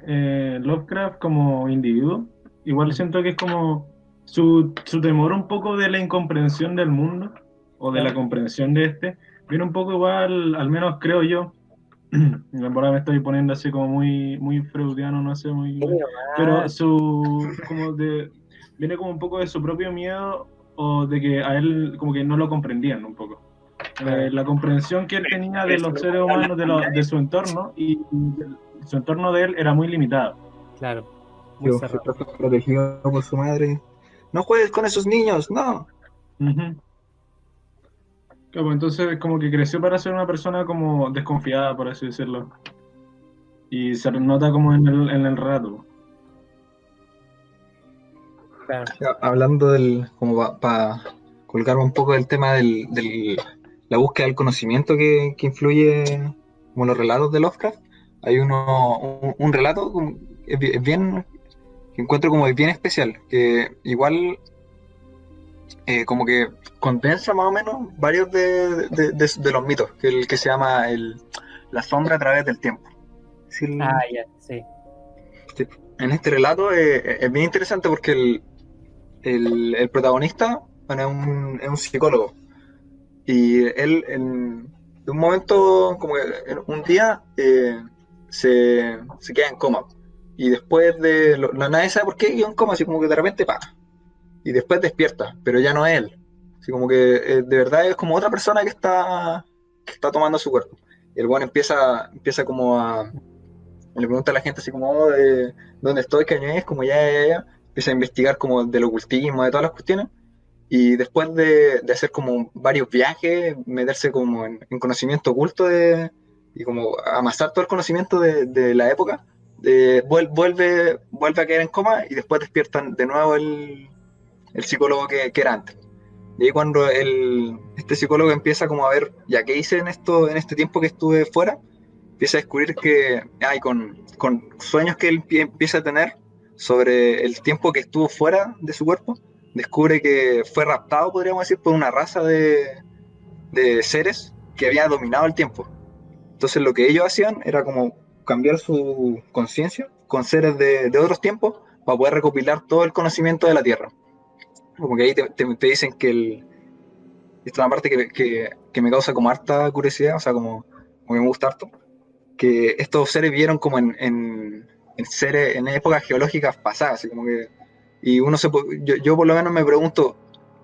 Lovecraft como individuo, igual siento que es como su temor un poco de la incomprensión del mundo o de la Claro. comprensión de este, viene un poco igual, al menos creo yo, ahora me estoy poniendo así como muy freudiano, no sé muy Sí, bien, pero nomás, viene como un poco de su propio miedo o de que a él como que no lo comprendían un poco. claro. La comprensión que él tenía Pero de eso los le seres gusta hablar humanos, de su entorno, y su entorno de él era muy limitado. claro, muy Yo fui cerrado. protegido por su madre. No juegues con esos niños, no. Ujú. Claro, pues entonces como que creció para ser una persona como desconfiada, por así decirlo, y se nota como en el relato. Claro. Hablando como para colgarme un poco del tema la búsqueda del conocimiento que influye como los relatos de Lovecraft, hay un relato es bien, que encuentro como bien especial, que igual como que condensa más o menos varios de los mitos, que el que se llama la sombra a través del tiempo. Ah, ya, sí. Sí. En este relato es bien interesante porque el protagonista, bueno, es un psicólogo. Y él, de un momento, como que un día, se queda en coma. Y después nadie sabe por qué quedó en coma, así como que de repente pasa. Y después despierta, pero ya no es él. Así como que de verdad es como otra persona que está tomando su cuerpo. Y el bueno empieza como le pregunta a la gente así como, oh, ¿dónde estoy? ¿Qué año es? Como ya. Empieza a investigar como del ocultismo, de todas las cuestiones. Y después de hacer como varios viajes, meterse como en conocimiento oculto y como amasar todo el conocimiento de la época, vuelve a caer en coma y después despiertan de nuevo el psicólogo que era antes. Y ahí cuando este psicólogo empieza como a ver, ya qué hice en este tiempo que estuve fuera, empieza a descubrir que hay con sueños que él empieza a tener sobre el tiempo que estuvo fuera de su cuerpo, descubre que fue raptado, podríamos decir, por una raza de seres que había dominado el tiempo. Entonces lo que ellos hacían era como cambiar su conciencia con seres de otros tiempos para poder recopilar todo el conocimiento de la Tierra. Como que ahí te dicen que esta es una parte que me causa como harta curiosidad, o sea, como me gusta harto, que estos seres vieron como en seres, en épocas geológicas pasadas, así como que, y yo por lo menos me pregunto,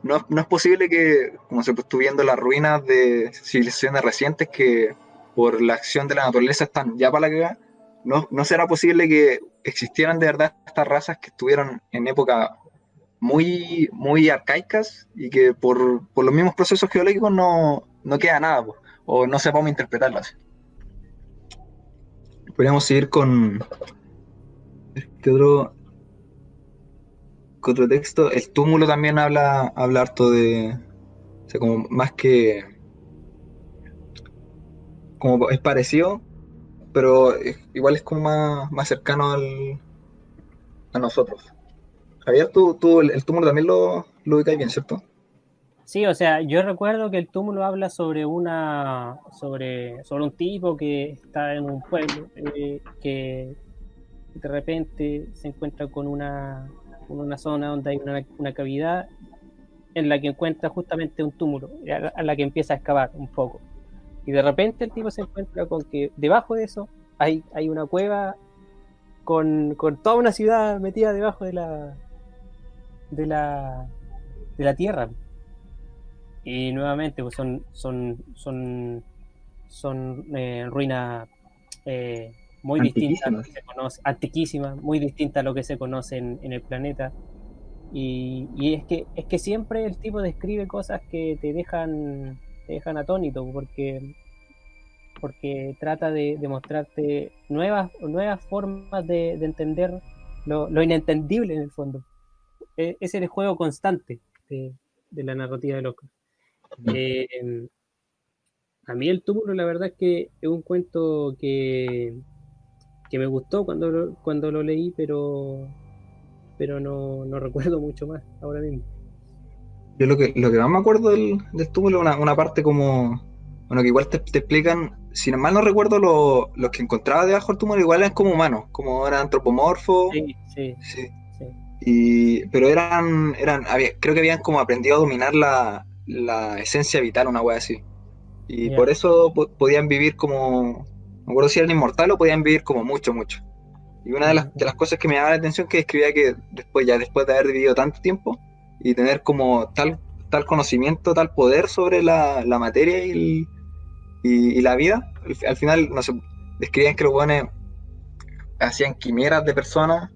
no es posible que, como se estuvo viendo las ruinas de civilizaciones recientes que por la acción de la naturaleza están ya para la cagada, no será posible que existieran de verdad estas razas que estuvieron en época muy arcaicas y que por los mismos procesos geológicos no queda nada, po, o no sepamos interpretarlo así. Podríamos seguir con ¿qué otro, qué otro texto? El túmulo también habla harto de, o sea, como más que como es parecido, pero igual es como más cercano a nosotros. Javier, tú el túmulo también lo ubicáis bien, ¿cierto? Sí, o sea, yo recuerdo que el túmulo habla sobre sobre un tipo que está en un pueblo, que de repente se encuentra con una zona donde hay una cavidad en la que encuentra justamente un túmulo, a la que empieza a excavar un poco. Y de repente el tipo se encuentra con que debajo de eso hay una cueva con toda una ciudad metida debajo de la, de la tierra. Y nuevamente pues son ruinas muy distintas a lo Antiquísimas. que se conoce, antiquísimas, muy distintas a lo que se conoce en el planeta. Y es que siempre el tipo describe cosas que te dejan atónito, porque trata de mostrarte nuevas formas de entender lo inentendible en el fondo. Es el juego constante de la narrativa de Locke. Eh, a mí el túmulo, la verdad es que es un cuento que me gustó cuando lo leí, pero no recuerdo mucho más ahora mismo. Yo lo que más me acuerdo del túmulo, una parte como, bueno, que igual te explican, si no mal no recuerdo, los que encontraba debajo del túmulo igual eran como humanos, como eran antropomorfos, Sí, sí, sí, sí. pero creo que habían como aprendido a dominar la esencia vital, una wea así. Y Ya. por eso podían vivir como, no me acuerdo si eran inmortales o podían vivir como mucho, mucho. Y una de Ujú. las cosas que me llamaba la atención que escribía que después de haber vivido tanto tiempo y tener como tal conocimiento, tal poder sobre la materia y la vida, al final, no sé, describían que los buenos hacían quimeras de personas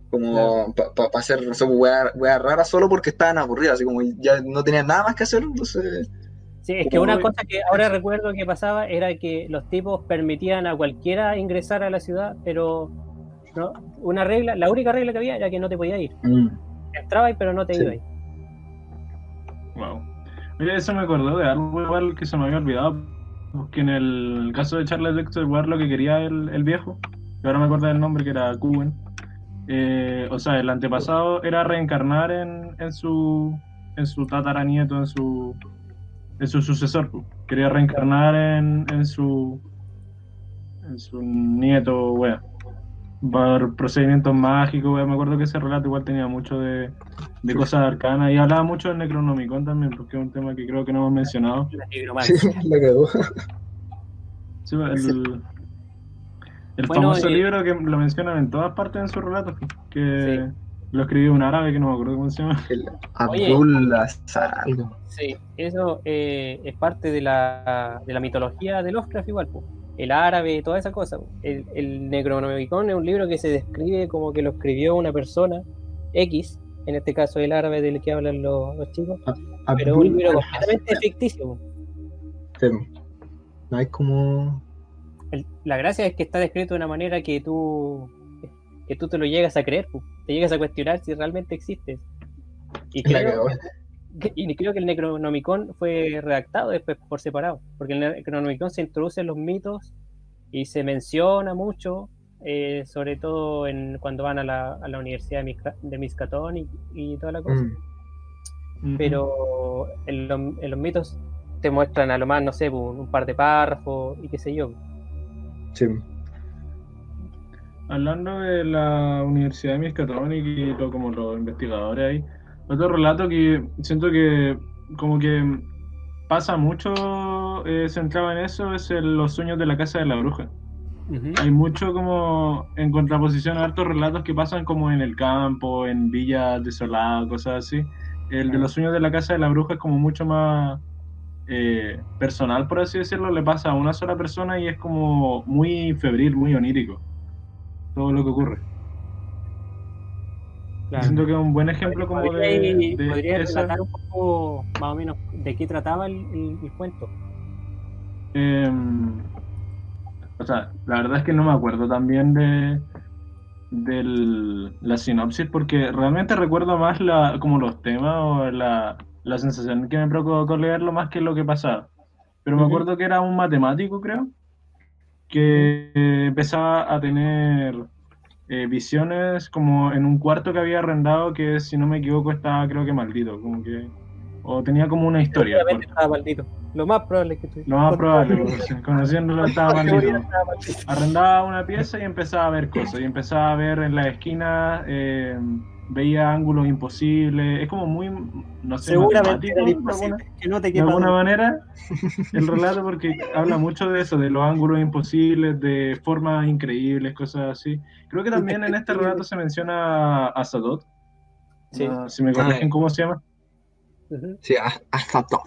Claro. como para hacer, no sé, weas raras solo porque estaban aburridas, así como ya no tenían nada más que hacer, entonces, Sí, es que como, una cosa que ahora recuerdo que pasaba era que los tipos permitían a cualquiera ingresar a la ciudad, pero no, la única regla que había era que no te podías ir. mm, Entrabas, pero no te sí, ibas. Wow. Oye, eso me acordó de algo igual que se me había olvidado, porque en el caso de Charles Dexter Ward lo que quería el viejo, que ahora me acuerdo del nombre que era Cohen, o sea, el antepasado era reencarnar en su tataranieto, en su sucesor, pues. Quería reencarnar en su nieto, wea, por procedimientos mágicos, wea. Me acuerdo que ese relato igual tenía mucho de cosas arcanas y hablaba mucho del Necronomicon también, porque es un tema que creo que no hemos mencionado. La sí, nigromancia. la cagó. Sí, Sí. el Bueno, famoso libro que lo mencionan en todas partes en sus relatos, sí. que lo escribió un árabe que no me acuerdo cómo se llama. El Oye, Abdul Azar, algo. sí, eso es parte de la mitología de Lovecraft igual, po. El árabe, toda esa cosa, po. El Necronomicon es un libro que se describe como que lo escribió una persona X, en este caso el árabe del que hablan los chicos, pero es un Abdul libro al-Hassan. completamente ficticio, po. No hay como. La gracia es que está descrito de una manera que tú te lo llegas a creer, po. Te llegas a cuestionar si realmente existe. Y La creo cagó. Y creo que el Necronomicon fue redactado después por separado, porque el Necronomicon se introduce en los mitos y se menciona mucho, sobre todo cuando van a a la Universidad de Miskatón y toda la cosa. Mm, Ujú. Pero en los mitos te muestran a lo más, no sé, un par de párrafos y qué sé yo. sí. Hablando de la Universidad de Miskatonic y como los investigadores ahí, otro relato que siento que como que pasa mucho centrado en eso es los sueños de la casa de la bruja. Ujú. Hay mucho como en contraposición a hartos relatos que pasan como en el campo, en villas desoladas, cosas así. El de Mm, los sueños de la casa de la bruja es como mucho más personal, por así decirlo, le pasa a una sola persona y es como muy febril, muy onírico, todo lo que ocurre. Y claro. siento que es un buen ejemplo como de ¿Podrías esa. relatar un poco más o menos de qué trataba el cuento? eh, o sea, la verdad es que no me acuerdo también de la sinopsis porque realmente recuerdo más como los temas o la sensación que me provocó leerlo más que lo que pasaba. pero me acuerdo que era un matemático, creo, que empezaba a tener visiones como en un cuarto que había arrendado que, si no me equivoco, estaba creo que maldito, como que, o tenía como una historia el Seguramente cuarto. estaba maldito. Lo más probable es que tú. Lo más probable, pues, conociéndolo estaba Con seguridad maldito. estaba maldito. Arrendaba una pieza y empezaba a ver cosas, y empezaba a ver en la esquina, veía ángulos imposibles, es como muy, no sé, Seguramente era matemático imposible. Que no te de quepa alguna duda. manera el relato, porque habla mucho de eso, de los ángulos imposibles, de formas increíbles, cosas así. Creo que también en este relato se menciona a Sadot, Sí. si me Ah, corrigen cómo se llama, Ujú. sí, hasta top.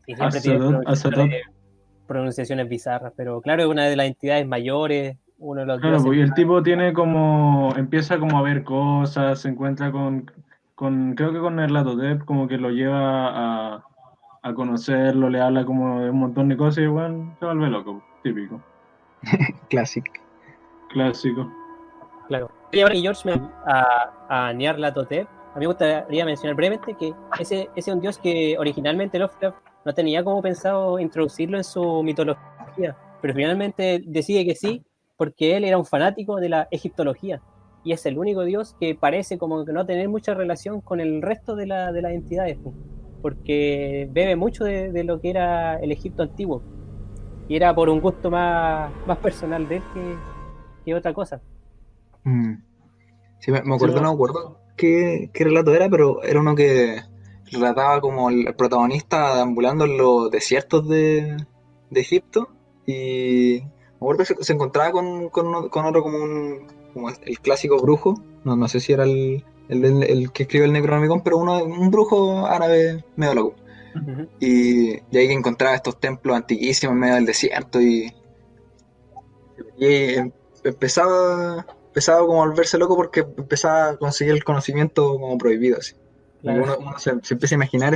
Y a siempre tiene Sadot, a Sadot. pronunciaciones bizarras, pero claro, es una de las entidades mayores, uno de los Claro, dioses. pues y el tipo tiene como, empieza como a ver cosas, se encuentra creo que con Erlatotep, como que lo lleva a conocerlo, le habla como de un montón de cosas y bueno, se vuelve loco, típico, Clásico. clásico. Claro. Y ahora que George me a Nyarlathotep, a mí me gustaría mencionar brevemente que ese es un dios que originalmente Lovecraft no tenía como pensado introducirlo en su mitología, pero finalmente decide que sí, porque él era un fanático de la egiptología y es el único dios que parece como que no tener mucha relación con el resto de las entidades, porque bebe mucho de lo que era el Egipto antiguo y era por un gusto más personal de él que otra cosa. Mm. Sí, me Sí, acuerdo, no me acuerdo qué relato era, pero era uno que relataba como el protagonista deambulando en los desiertos de Egipto y me acuerdo que se encontraba con otro como como el clásico brujo, no sé si era el que escribió el Necronomicon, pero un brujo árabe medio loco. Ujú. Y ahí que encontraba estos templos antiquísimos en medio del desierto y empezaba como a volverse loco porque empezaba a conseguir el conocimiento como prohibido, así. Como que Claro. uno se empieza a imaginar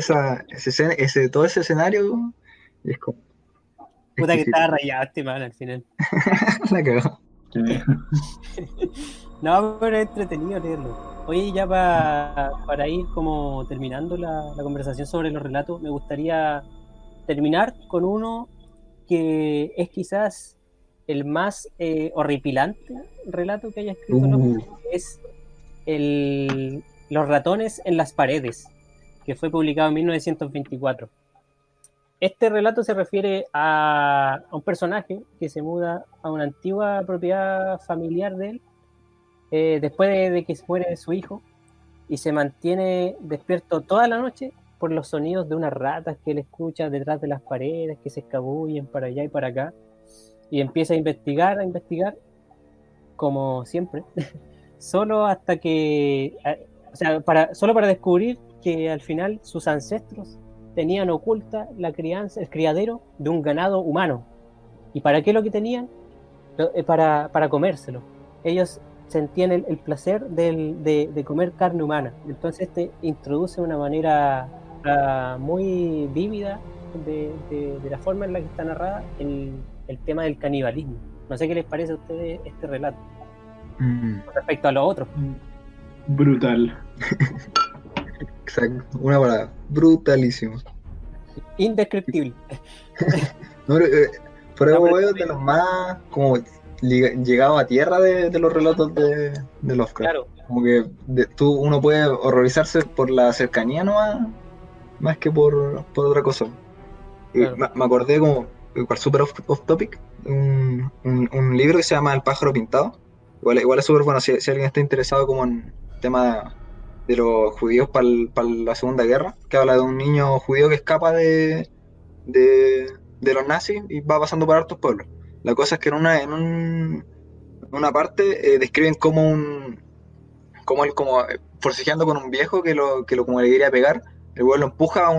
todo ese escenario y es como Puta que exquisito. estaba rayado este man al final. La cagó. sí. No, pero es entretenido leerlo. Oye, ya para ir como terminando la conversación sobre los relatos, me gustaría terminar con uno que es quizás el más horripilante relato que haya escrito Uh, Lovecraft, que es Los ratones en las paredes, que fue publicado en 1924. Este relato se refiere a un personaje que se muda a una antigua propiedad familiar de él después de que se muere su hijo y se mantiene despierto toda la noche por los sonidos de unas ratas que él escucha detrás de las paredes, que se escabullen para allá y para acá, y empieza a investigar, como siempre, solo hasta que, o sea, solo para descubrir que al final sus ancestros tenían oculta la crianza, el criadero de un ganado humano. ¿Y para qué lo que tenían? Para comérselo. Ellos sentían el placer de comer carne humana. Entonces este introduce una manera muy vívida de la forma en la que está narrada el tema del canibalismo. No sé qué les parece a ustedes este relato con respecto a los otros. Brutal. exacto, una palabra, brutalísimo. Indescriptible. No, por No, algo pero veo de los más como llegado a tierra de los relatos de Lovecraft. claro, Como que uno puede horrorizarse por la cercanía nomás, más que por otra cosa. Y claro. me acordé como, igual super off topic, un libro que se llama El pájaro pintado. Igual es súper bueno si alguien está interesado como en el tema de los judíos para la Segunda Guerra, que habla de un niño judío que escapa de los nazis y va pasando por hartos pueblos. La cosa es que en una parte describen como él como forcejeando con un viejo que lo como le quería pegar, el güey lo empuja a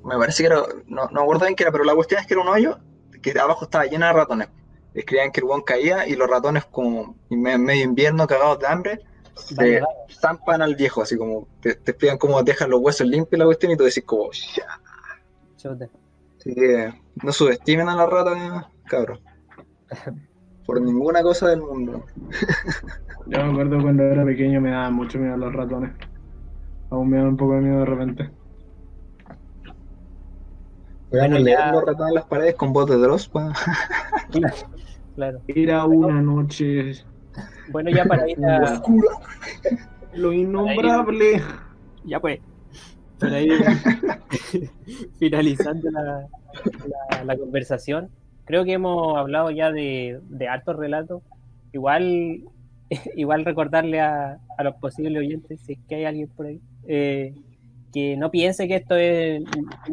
me parece que era, no me acuerdo bien qué era, pero la cuestión es que era un hoyo que abajo estaba lleno de ratones. Escribían que el buen caía y los ratones como en medio invierno, cagados de hambre, Vale, se vale. zampan al viejo, así como te explican cómo dejan los huesos limpios la cuestión y tú decís como, "Ya". Chuta. Así que no subestimen a la rata, cabros. Por ninguna cosa del mundo. Yo me acuerdo cuando era pequeño me daban mucho miedo los ratones. Aún me da un poco de miedo de repente. Bueno, Podemos leer ya, los ratones en las paredes con voz de Dross, claro. Era Bueno, una noche bueno, ya para ir a, oscura. lo para ir, innombrable. ya pues, para ir finalizando la conversación, creo que hemos hablado ya de hartos relatos. Igual, igual recordarle a los posibles oyentes, si es que hay alguien por ahí, que no piense que esto es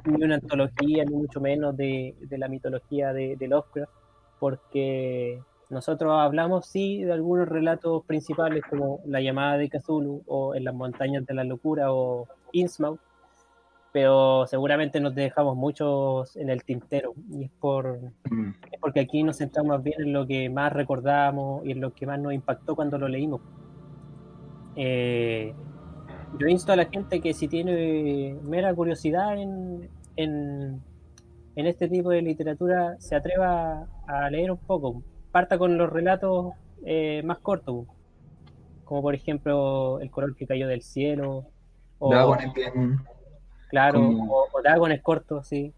ni una antología, ni mucho menos de la mitología de Lovecraft, porque nosotros hablamos sí de algunos relatos principales como La llamada de Cthulhu o En las montañas de la locura o Innsmouth, pero seguramente nos dejamos muchos en el tintero y Mm. es porque aquí nos centramos más bien en lo que más recordamos y en lo que más nos impactó cuando lo leímos. Eh, yo insto a la gente que si tiene mera curiosidad en este tipo de literatura se atreva a leer un poco. Parta con los relatos más cortos, como por ejemplo El color que cayó del cielo, Dagon o es bien, claro, como, o Dagon corto, sí.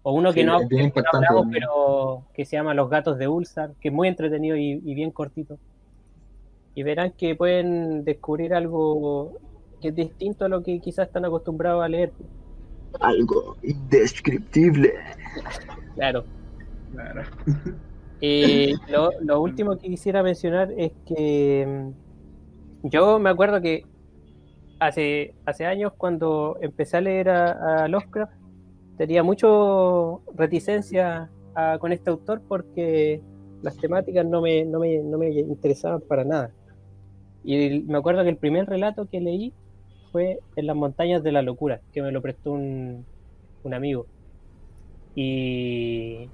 O uno sí, es bien del que no impactante hablamos, también. pero que se llama Los gatos de Ulsar, que es muy entretenido y bien cortito. Y verán que pueden descubrir algo que es distinto a lo que quizás están acostumbrados a leer. Algo indescriptible. Claro. Claro. Lo último que quisiera mencionar es que yo me acuerdo que hace años cuando empecé a leer a Lovecraft tenía mucho reticencia con este autor porque las temáticas no me interesaban para nada. Y me acuerdo que el primer relato que leí fue En las montañas de la locura, que me lo prestó un amigo. Y,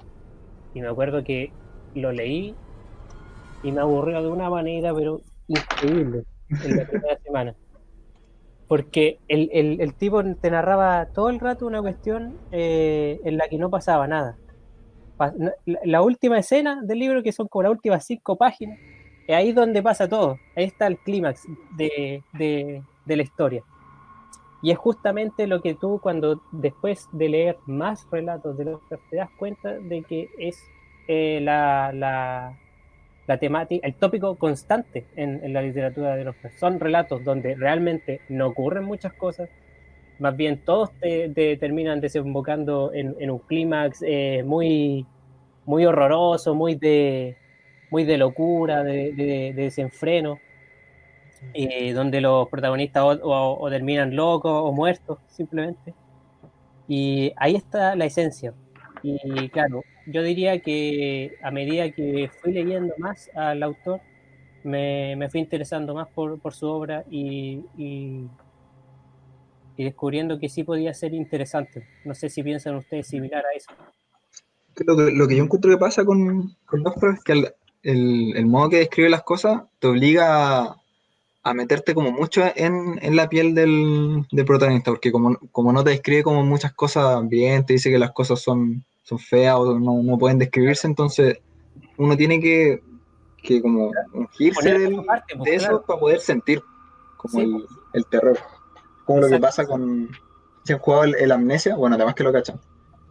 y me acuerdo que lo leí y me aburrió de una manera, pero increíble, en la primera semana. Porque el tipo te narraba todo el rato una cuestión en la que no pasaba nada. La última escena del libro, que son como las últimas 5 páginas, es ahí donde pasa todo. Ahí está el clímax de la historia. Y es justamente lo que tú, cuando después de leer más relatos de Lovecraft, te das cuenta de que es la temática, el tópico constante en la literatura de Lovecraft. Son relatos donde realmente no ocurren muchas cosas, más bien todos te terminan desembocando en un clímax muy horroroso, muy de locura, de desenfreno, donde los protagonistas o terminan locos o muertos simplemente. Y ahí está la esencia. Y claro, yo diría que a medida que fui leyendo más al autor, me fui interesando más por su obra y descubriendo que sí podía ser interesante. No sé si piensan ustedes similar a eso. Lo que yo encuentro que pasa con Lovecraft es que el modo que describe las cosas te obliga a meterte como mucho en la piel del protagonista, porque como no te describe como muchas cosas bien, te dice que las cosas son feas o no pueden describirse, entonces uno tiene que como ungirse Poner de su parte, pues de claro. eso para poder sentir como Sí, pues, el terror. Como lo que exacto. pasa con... Si han jugado el Amnesia, bueno, además que lo cachan.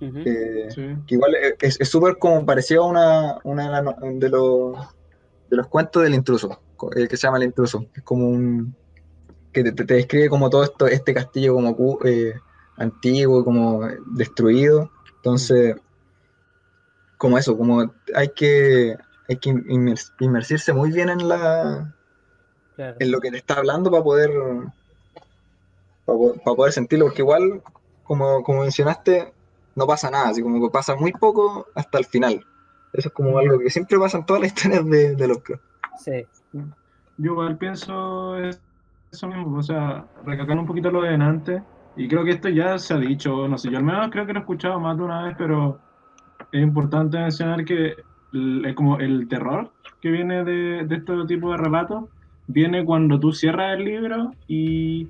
Ujú. Sí. Que igual es súper como parecido a una de los cuentos del intruso, que se llama El Intruso. Es como que te describe como todo esto, este castillo como antiguo, como destruido. Entonces, como eso, como hay que inmersirse muy bien Claro. en lo que te está hablando para poder sentirlo, porque igual, como mencionaste, no pasa nada, así como que pasa muy poco hasta el final. Eso es como algo que siempre pasa en todas las historias de Lovecraft. Sí. Yo igual pienso eso mismo, o sea, recalcando un poquito lo de antes, y creo que esto ya se ha dicho, no sé, yo al menos creo que lo he escuchado más de una vez, pero es importante mencionar que como el terror que viene de este tipo de relatos, viene cuando tú cierras el libro y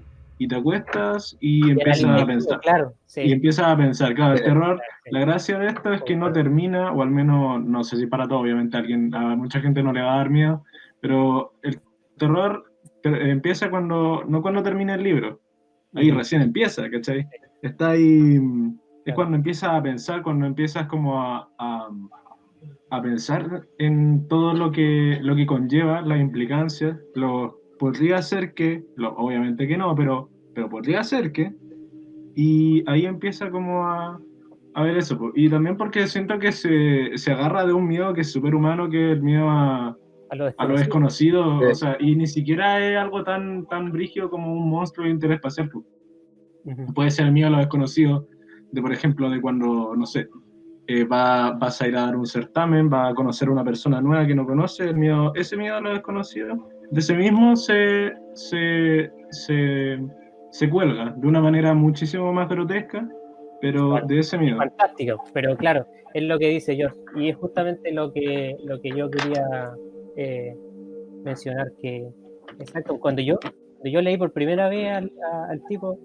te acuestas y Y empiezas a analizáis todo, pensar. claro. Y Sí. empiezas a pensar, claro, el terror, Sí. la gracia de esto es que no Concuerdo. termina, o al menos, no sé si para todo, obviamente a mucha gente no le va a dar miedo, pero el terror empieza no cuando termina el libro, ahí Ujú. recién empieza, ¿cachai? Está ahí, es cuando empiezas a pensar, cuando empiezas como a pensar en todo lo que conlleva, las implicancias, podría ser que, obviamente que no, pero podría ser que, y ahí empieza como a ver eso, po. Y también porque siento que se agarra de un miedo que es súper humano, que es el miedo A lo a lo desconocido. desconocido, o Eh, sea, y ni siquiera es algo tan brígido como un monstruo de interespacial, po. Ujú. Puede ser el miedo a lo desconocido, de por ejemplo, de cuando, no sé, vas a ir a dar un certamen, vas a conocer a una persona nueva que no conoce, ese miedo a lo desconocido, de ese mismo se cuelga de una manera muchísimo más grotesca, pero Claro, de ese es miedo. fantástico, pero claro, es lo que dice George, y es justamente lo que yo quería eh, mencionar, que, exacto, cuando yo leí por primera vez al tipo,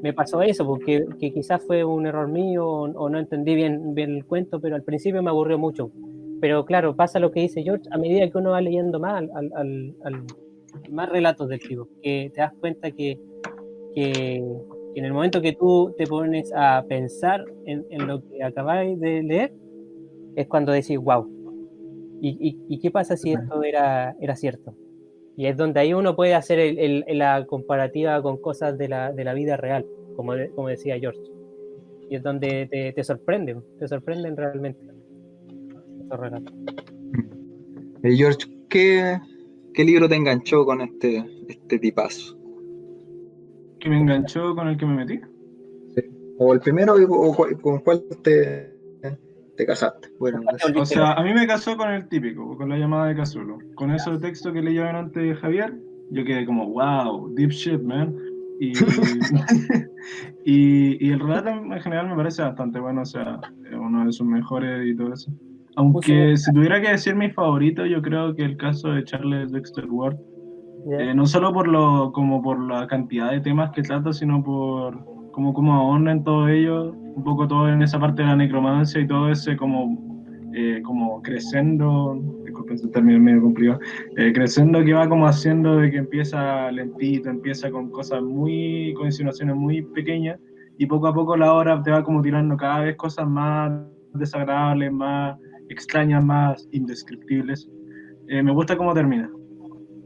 me pasó eso, porque que quizás fue un error mío o no entendí bien el cuento, pero al principio me aburrió mucho. Pero claro, pasa lo que dice George, a medida que uno va leyendo más, más relatos del tipo, que te das cuenta que en el momento que tú te pones a pensar en lo que acabáis de leer, es cuando decís, wow, ¿y qué pasa si esto era cierto? Y es donde ahí uno puede hacer la comparativa con cosas de la vida real, como decía George. Y es donde te sorprenden realmente estos relatos. George, ¿qué libro te enganchó con este tipazo? Que me enganchó con el que me metí. Sí. ¿O el primero con cuál te casaste? Bueno, ¿Cuál te O volviste sea, loco? a mí me casó con el típico, con la llamada de Casulo. Con ese texto que leyeron antes de Javier, yo quedé como, wow, deep shit, man. Y, y el relato en general me parece bastante bueno, o sea, es uno de sus mejores y todo eso. Un sueño. Aunque si tuviera que decir mi favorito, yo creo que el caso de Charles Dexter Ward, ¿Ya? no solo como por la cantidad de temas que trata, sino por cómo ahonda en todo ello, un poco todo en esa parte de la necromancia y todo ese como crescendo, disculpen ese término medio complicado, crescendo que va como haciendo de que empieza lentito, empieza con insinuaciones muy pequeñas, y poco a poco la obra te va como tirando cada vez cosas más desagradables, más extrañas, más indescriptibles. Me gusta cómo termina.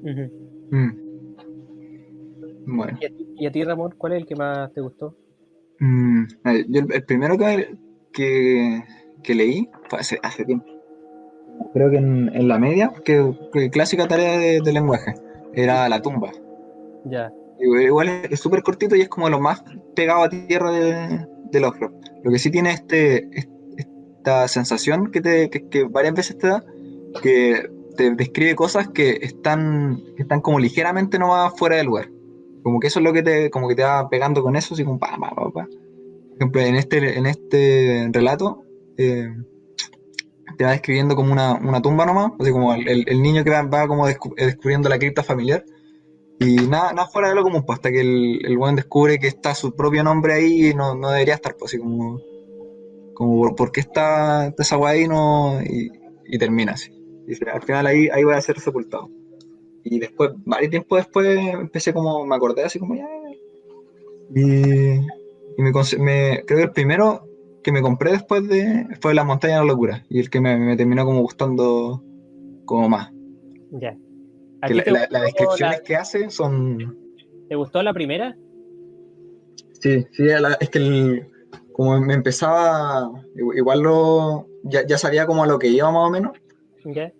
Ujú. mm, bueno. ¿Y a ti, Ramón, cuál es el que más te gustó? A ver, yo el primero que leí fue hace tiempo. Creo que en la media, que clásica tarea de lenguaje, era La tumba. Ya. Igual es súper cortito y es como lo más pegado a tierra de Lovecraft. Lo que sí tiene esta sensación que varias veces te da, que te describe cosas que están como ligeramente nomás fuera del lugar. Como que eso es lo como que te va pegando con eso, así como pa, pa, pa, pa. Por ejemplo, en este relato, te va describiendo como una tumba nomás, así como el niño que va como descubriendo la cripta familiar. Y nada fuera de lo común, pues, hasta que el buen descubre que está su propio nombre ahí y no debería estar, pues, así como ¿por qué está esa weá ahí? No, y termina así. Dice, al final ahí voy a ser sepultado. Y después, varios tiempo después, me acordé así como ya. Y, creo que el primero que me compré después fue Las Montañas de la Locura. Y el que me terminó como gustando como más. Ya. ¿A Que ti las descripciones que hace son. te gustó la primera? Sí, sí, es que como me empezaba, igual ya sabía como a lo que iba más o menos, Ya.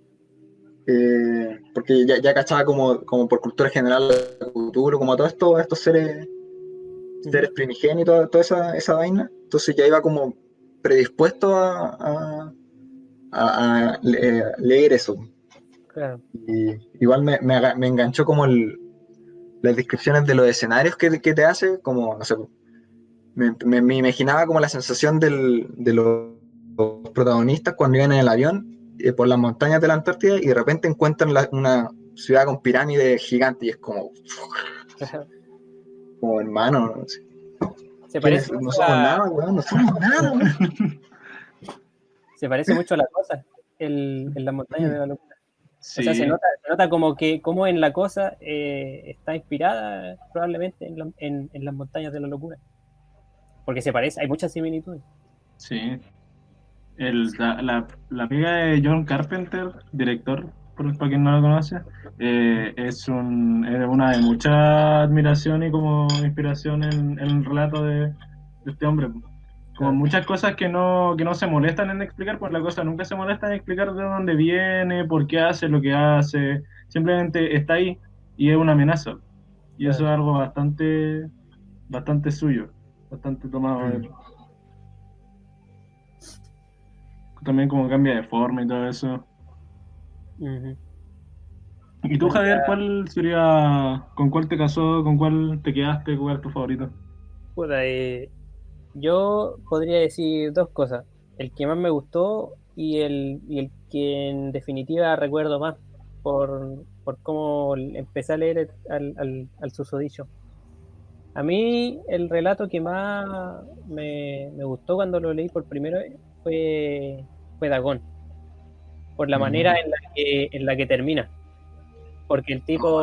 porque ya cachaba como por cultura general el futuro, como todos estos seres Ujú. primigenios y toda esa vaina, entonces ya iba como predispuesto a leer eso. Claro. Y igual me enganchó como las descripciones de los escenarios que te hace, como, no sé, me imaginaba como la sensación de los protagonistas cuando iban en el avión por las montañas de la Antártida y de repente encuentran una ciudad con pirámides gigantes y es como hermano, no sé, Se parece no mucho somos a, nada, weón, no somos nada, weón. se parece mucho a la cosa, en las montañas de la locura. O sea, se Sí, nota, se nota como en la cosa está inspirada probablemente en las montañas de la locura. porque se parece, hay muchas similitudes. Sí. La amiga de John Carpenter, director, para quien no lo conoce, es una de mucha admiración y como inspiración en el relato de este hombre. Como Claro. muchas cosas que no se molestan en explicar, pues la cosa nunca se molesta en explicar de dónde viene, por qué hace lo que hace, simplemente está ahí y es una amenaza. Y eso Claro. es algo bastante suyo, bastante tomado de él. También como cambia de forma y todo eso. Ujú. ¿Y tú, Bueno, Javier, con cuál te casó, con cuál te quedaste, cuál es tu favorito? puta, yo podría decir dos cosas. El que más me gustó y el que en definitiva recuerdo más por cómo empecé a leer al susodicho. A mí el relato que más me gustó cuando lo leí por primera vez fue Dagón, por la manera Mm. en la que termina. Porque el tipo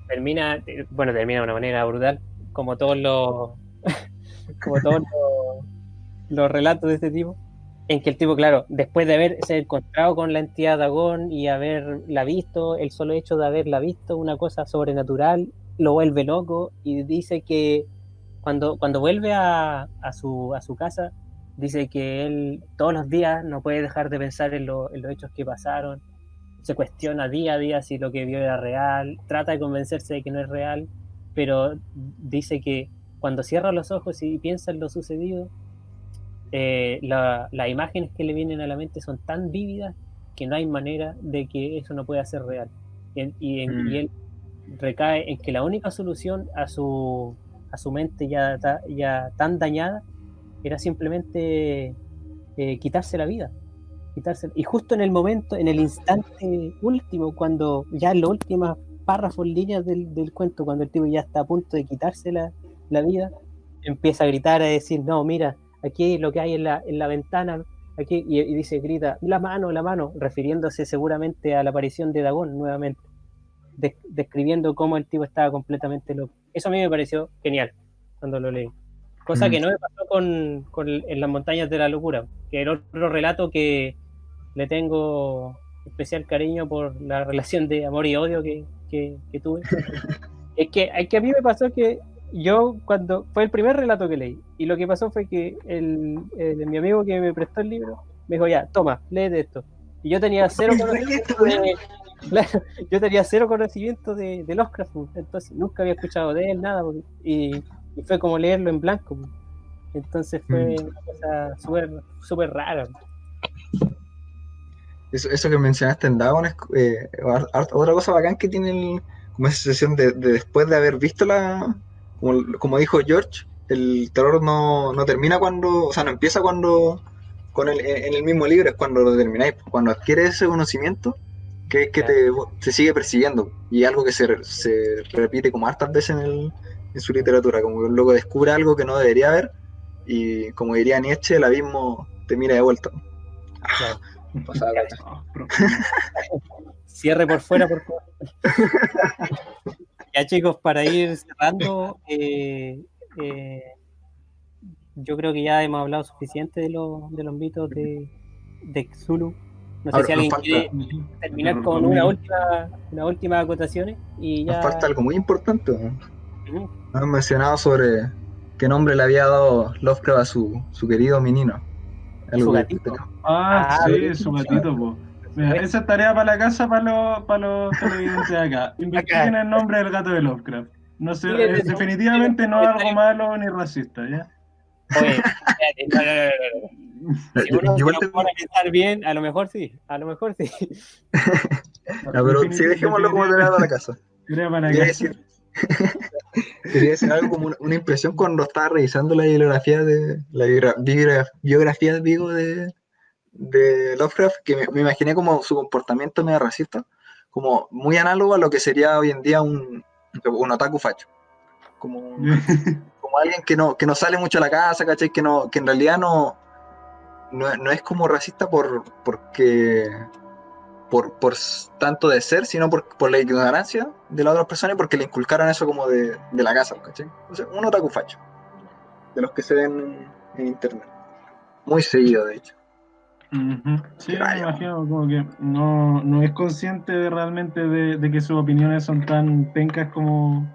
termina, bueno, termina de una manera brutal, como como todos los relatos de este tipo, en que el tipo, claro, después de haberse encontrado con la entidad Dagón y haberla visto, el solo hecho de haberla visto, una cosa sobrenatural, lo vuelve loco y dice que cuando vuelve a su casa, dice que él todos los días no puede dejar de pensar en los hechos que pasaron, se cuestiona día a día si lo que vio era real, trata de convencerse de que no es real, pero dice que cuando cierra los ojos y piensa en lo sucedido, las imágenes que le vienen a la mente son tan vívidas que no hay manera de que eso no pueda ser real. Y él recae en que la única solución a su mente ya tan dañada era simplemente quitarse la vida. Y justo en el momento, en el instante último, cuando ya en los últimos párrafos, líneas del cuento, cuando el tipo ya está a punto de quitarse la vida, empieza a gritar, a decir, no, mira, aquí lo que hay en la ventana, aquí, y dice, grita, la mano, refiriéndose seguramente a la aparición de Dagón nuevamente, describiendo cómo el tipo estaba completamente loco. Eso a mí me pareció genial cuando lo leí. Cosa Mm. que no me pasó en las montañas de la locura, que era otro relato que le tengo especial cariño por la relación de amor y odio que tuve. Es que a mí me pasó que yo, cuando fue el primer relato que leí, y lo que pasó fue que mi amigo que me prestó el libro me dijo, ya, toma, léete esto. Y yo tenía cero conocimiento claro, yo tenía cero conocimiento de Lovecraft, entonces nunca había escuchado de él, nada, y fue como leerlo en blanco. Entonces fue una cosa súper súper rara. Eso que mencionaste en Dagon es otra cosa bacán que tiene como esa sensación de después de haber visto como dijo George, el terror no termina cuando, o sea, no empieza en el mismo libro, es cuando lo termináis, cuando adquieres ese conocimiento que Claro. te sigue persiguiendo y algo que se repite como hartas veces en su literatura, como que un loco descubre algo que no debería haber y como diría Nietzsche, el abismo te mira de vuelta. Claro. Pasada Ya, loca. Profundo. cierre por fuera, por favor. Ya, chicos, para ir cerrando, yo creo que ya hemos hablado suficiente de los mitos de Cthulhu. No sé Ahora si alguien quiere terminar con una última acotaciones y nos falta ya. algo muy importante, ¿no? Ujú. No han mencionado sobre qué nombre le había dado Lovecraft a su querido menino. Su Algo que gatito. tenemos. Ah, Ah, sí, su buenísimo. gatito, po. Por Mira, supuesto. esa es tarea para la casa para los televidentes de acá. Acá. Investiguen el nombre del gato de Lovecraft. No sé, Tírenle en definitivamente los no es algo comentarios. malo ni racista, ¿ya? Oye, espérate, no, no, no, no, no. Si uno se Igual lo pone a pensar bien, a lo mejor sí, a lo mejor sí. No, no, pero sí, dejémoslo como tarea definitivamente para la casa. tarea para la Quería casa. decir, quería decir algo como una impresión cuando estaba revisando la bibliografía biografía digo, de Lovecraft, que me imaginé como su comportamiento medio racista, como muy análogo a lo que sería hoy en día un otaku facho. Como alguien que no sale mucho a la casa, ¿cachai? Que en realidad no es como racista por tanto de ser, sino por la ignorancia de las otras personas y porque le inculcaron eso como de la casa, ¿cachai? Entonces, un otaku facho. de los que se ven en internet. Muy seguido, de hecho. Ujú. Sí, Qué me raro. imagino como que no es consciente realmente de que sus opiniones son tan pencas como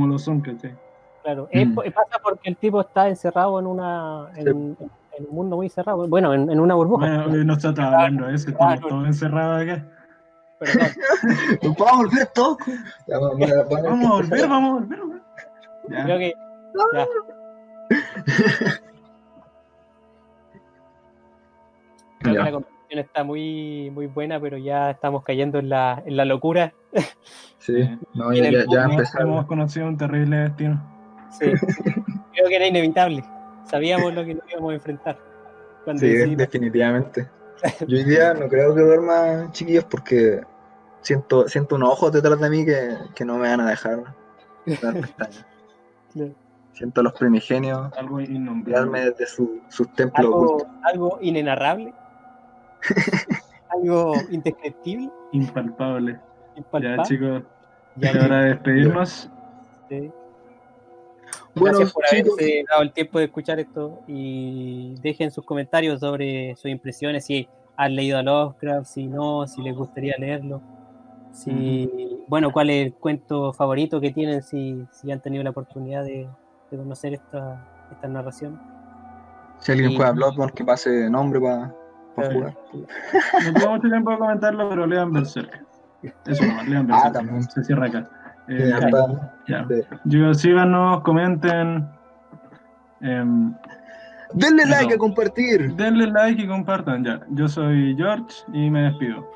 lo son, ¿cachai? Claro, Mm. pasa porque el tipo está encerrado Sí. en un mundo muy cerrado, bueno, en una burbuja. Bueno, hoy no estamos hablando de eso, estamos todos encerrados acá. Perdón. Vamos a volver todos. Ya, Vamos a volver, vamos a volver, weón. Creo Ya. que ya. Creo que Ya. la conversación está muy, muy buena, pero ya estamos cayendo en la locura. Sí, no, Y en el ya Hemos, empezaron. hemos conocido un terrible destino. Sí, creo que era inevitable. Sabíamos lo que nos íbamos a enfrentar cuando Sí, decidimos. definitivamente. Yo hoy día no creo que duerma, chiquillos, porque siento unos ojos detrás de mí que no me van a dejar dar pestañas. Siento a los primigenios Algo mirarme innombrable. desde sus templos ocultos. Algo inenarrable, algo indescriptible, Impalpable. Ya, impalpable. chicos, Ya, es hora de chicos, despedirnos. sí. Bueno, Gracias por chicos, haberse dado el tiempo de escuchar esto y dejen sus comentarios sobre sus impresiones, si han leído a Lovecraft, si no, si les gustaría leerlo, si, bueno, cuál es el cuento favorito que tienen, si han tenido la oportunidad de conocer esta narración. si alguien Y juega Bloodborne, que pase nombre para jugar. No tuve mucho tiempo de comentarlo, pero lean Berserk. Eso nomás, lean Ah, Berserk. también. Se cierra acá. Sí, harta. Ya. Sí. Chicos, síganos, comenten. em, Denle like a eso. compartir. Denle like y compartan. Ya. Yo soy George y me despido.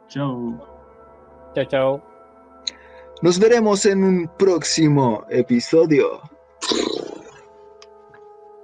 Chau. chao, chao. Nos veremos en un próximo episodio.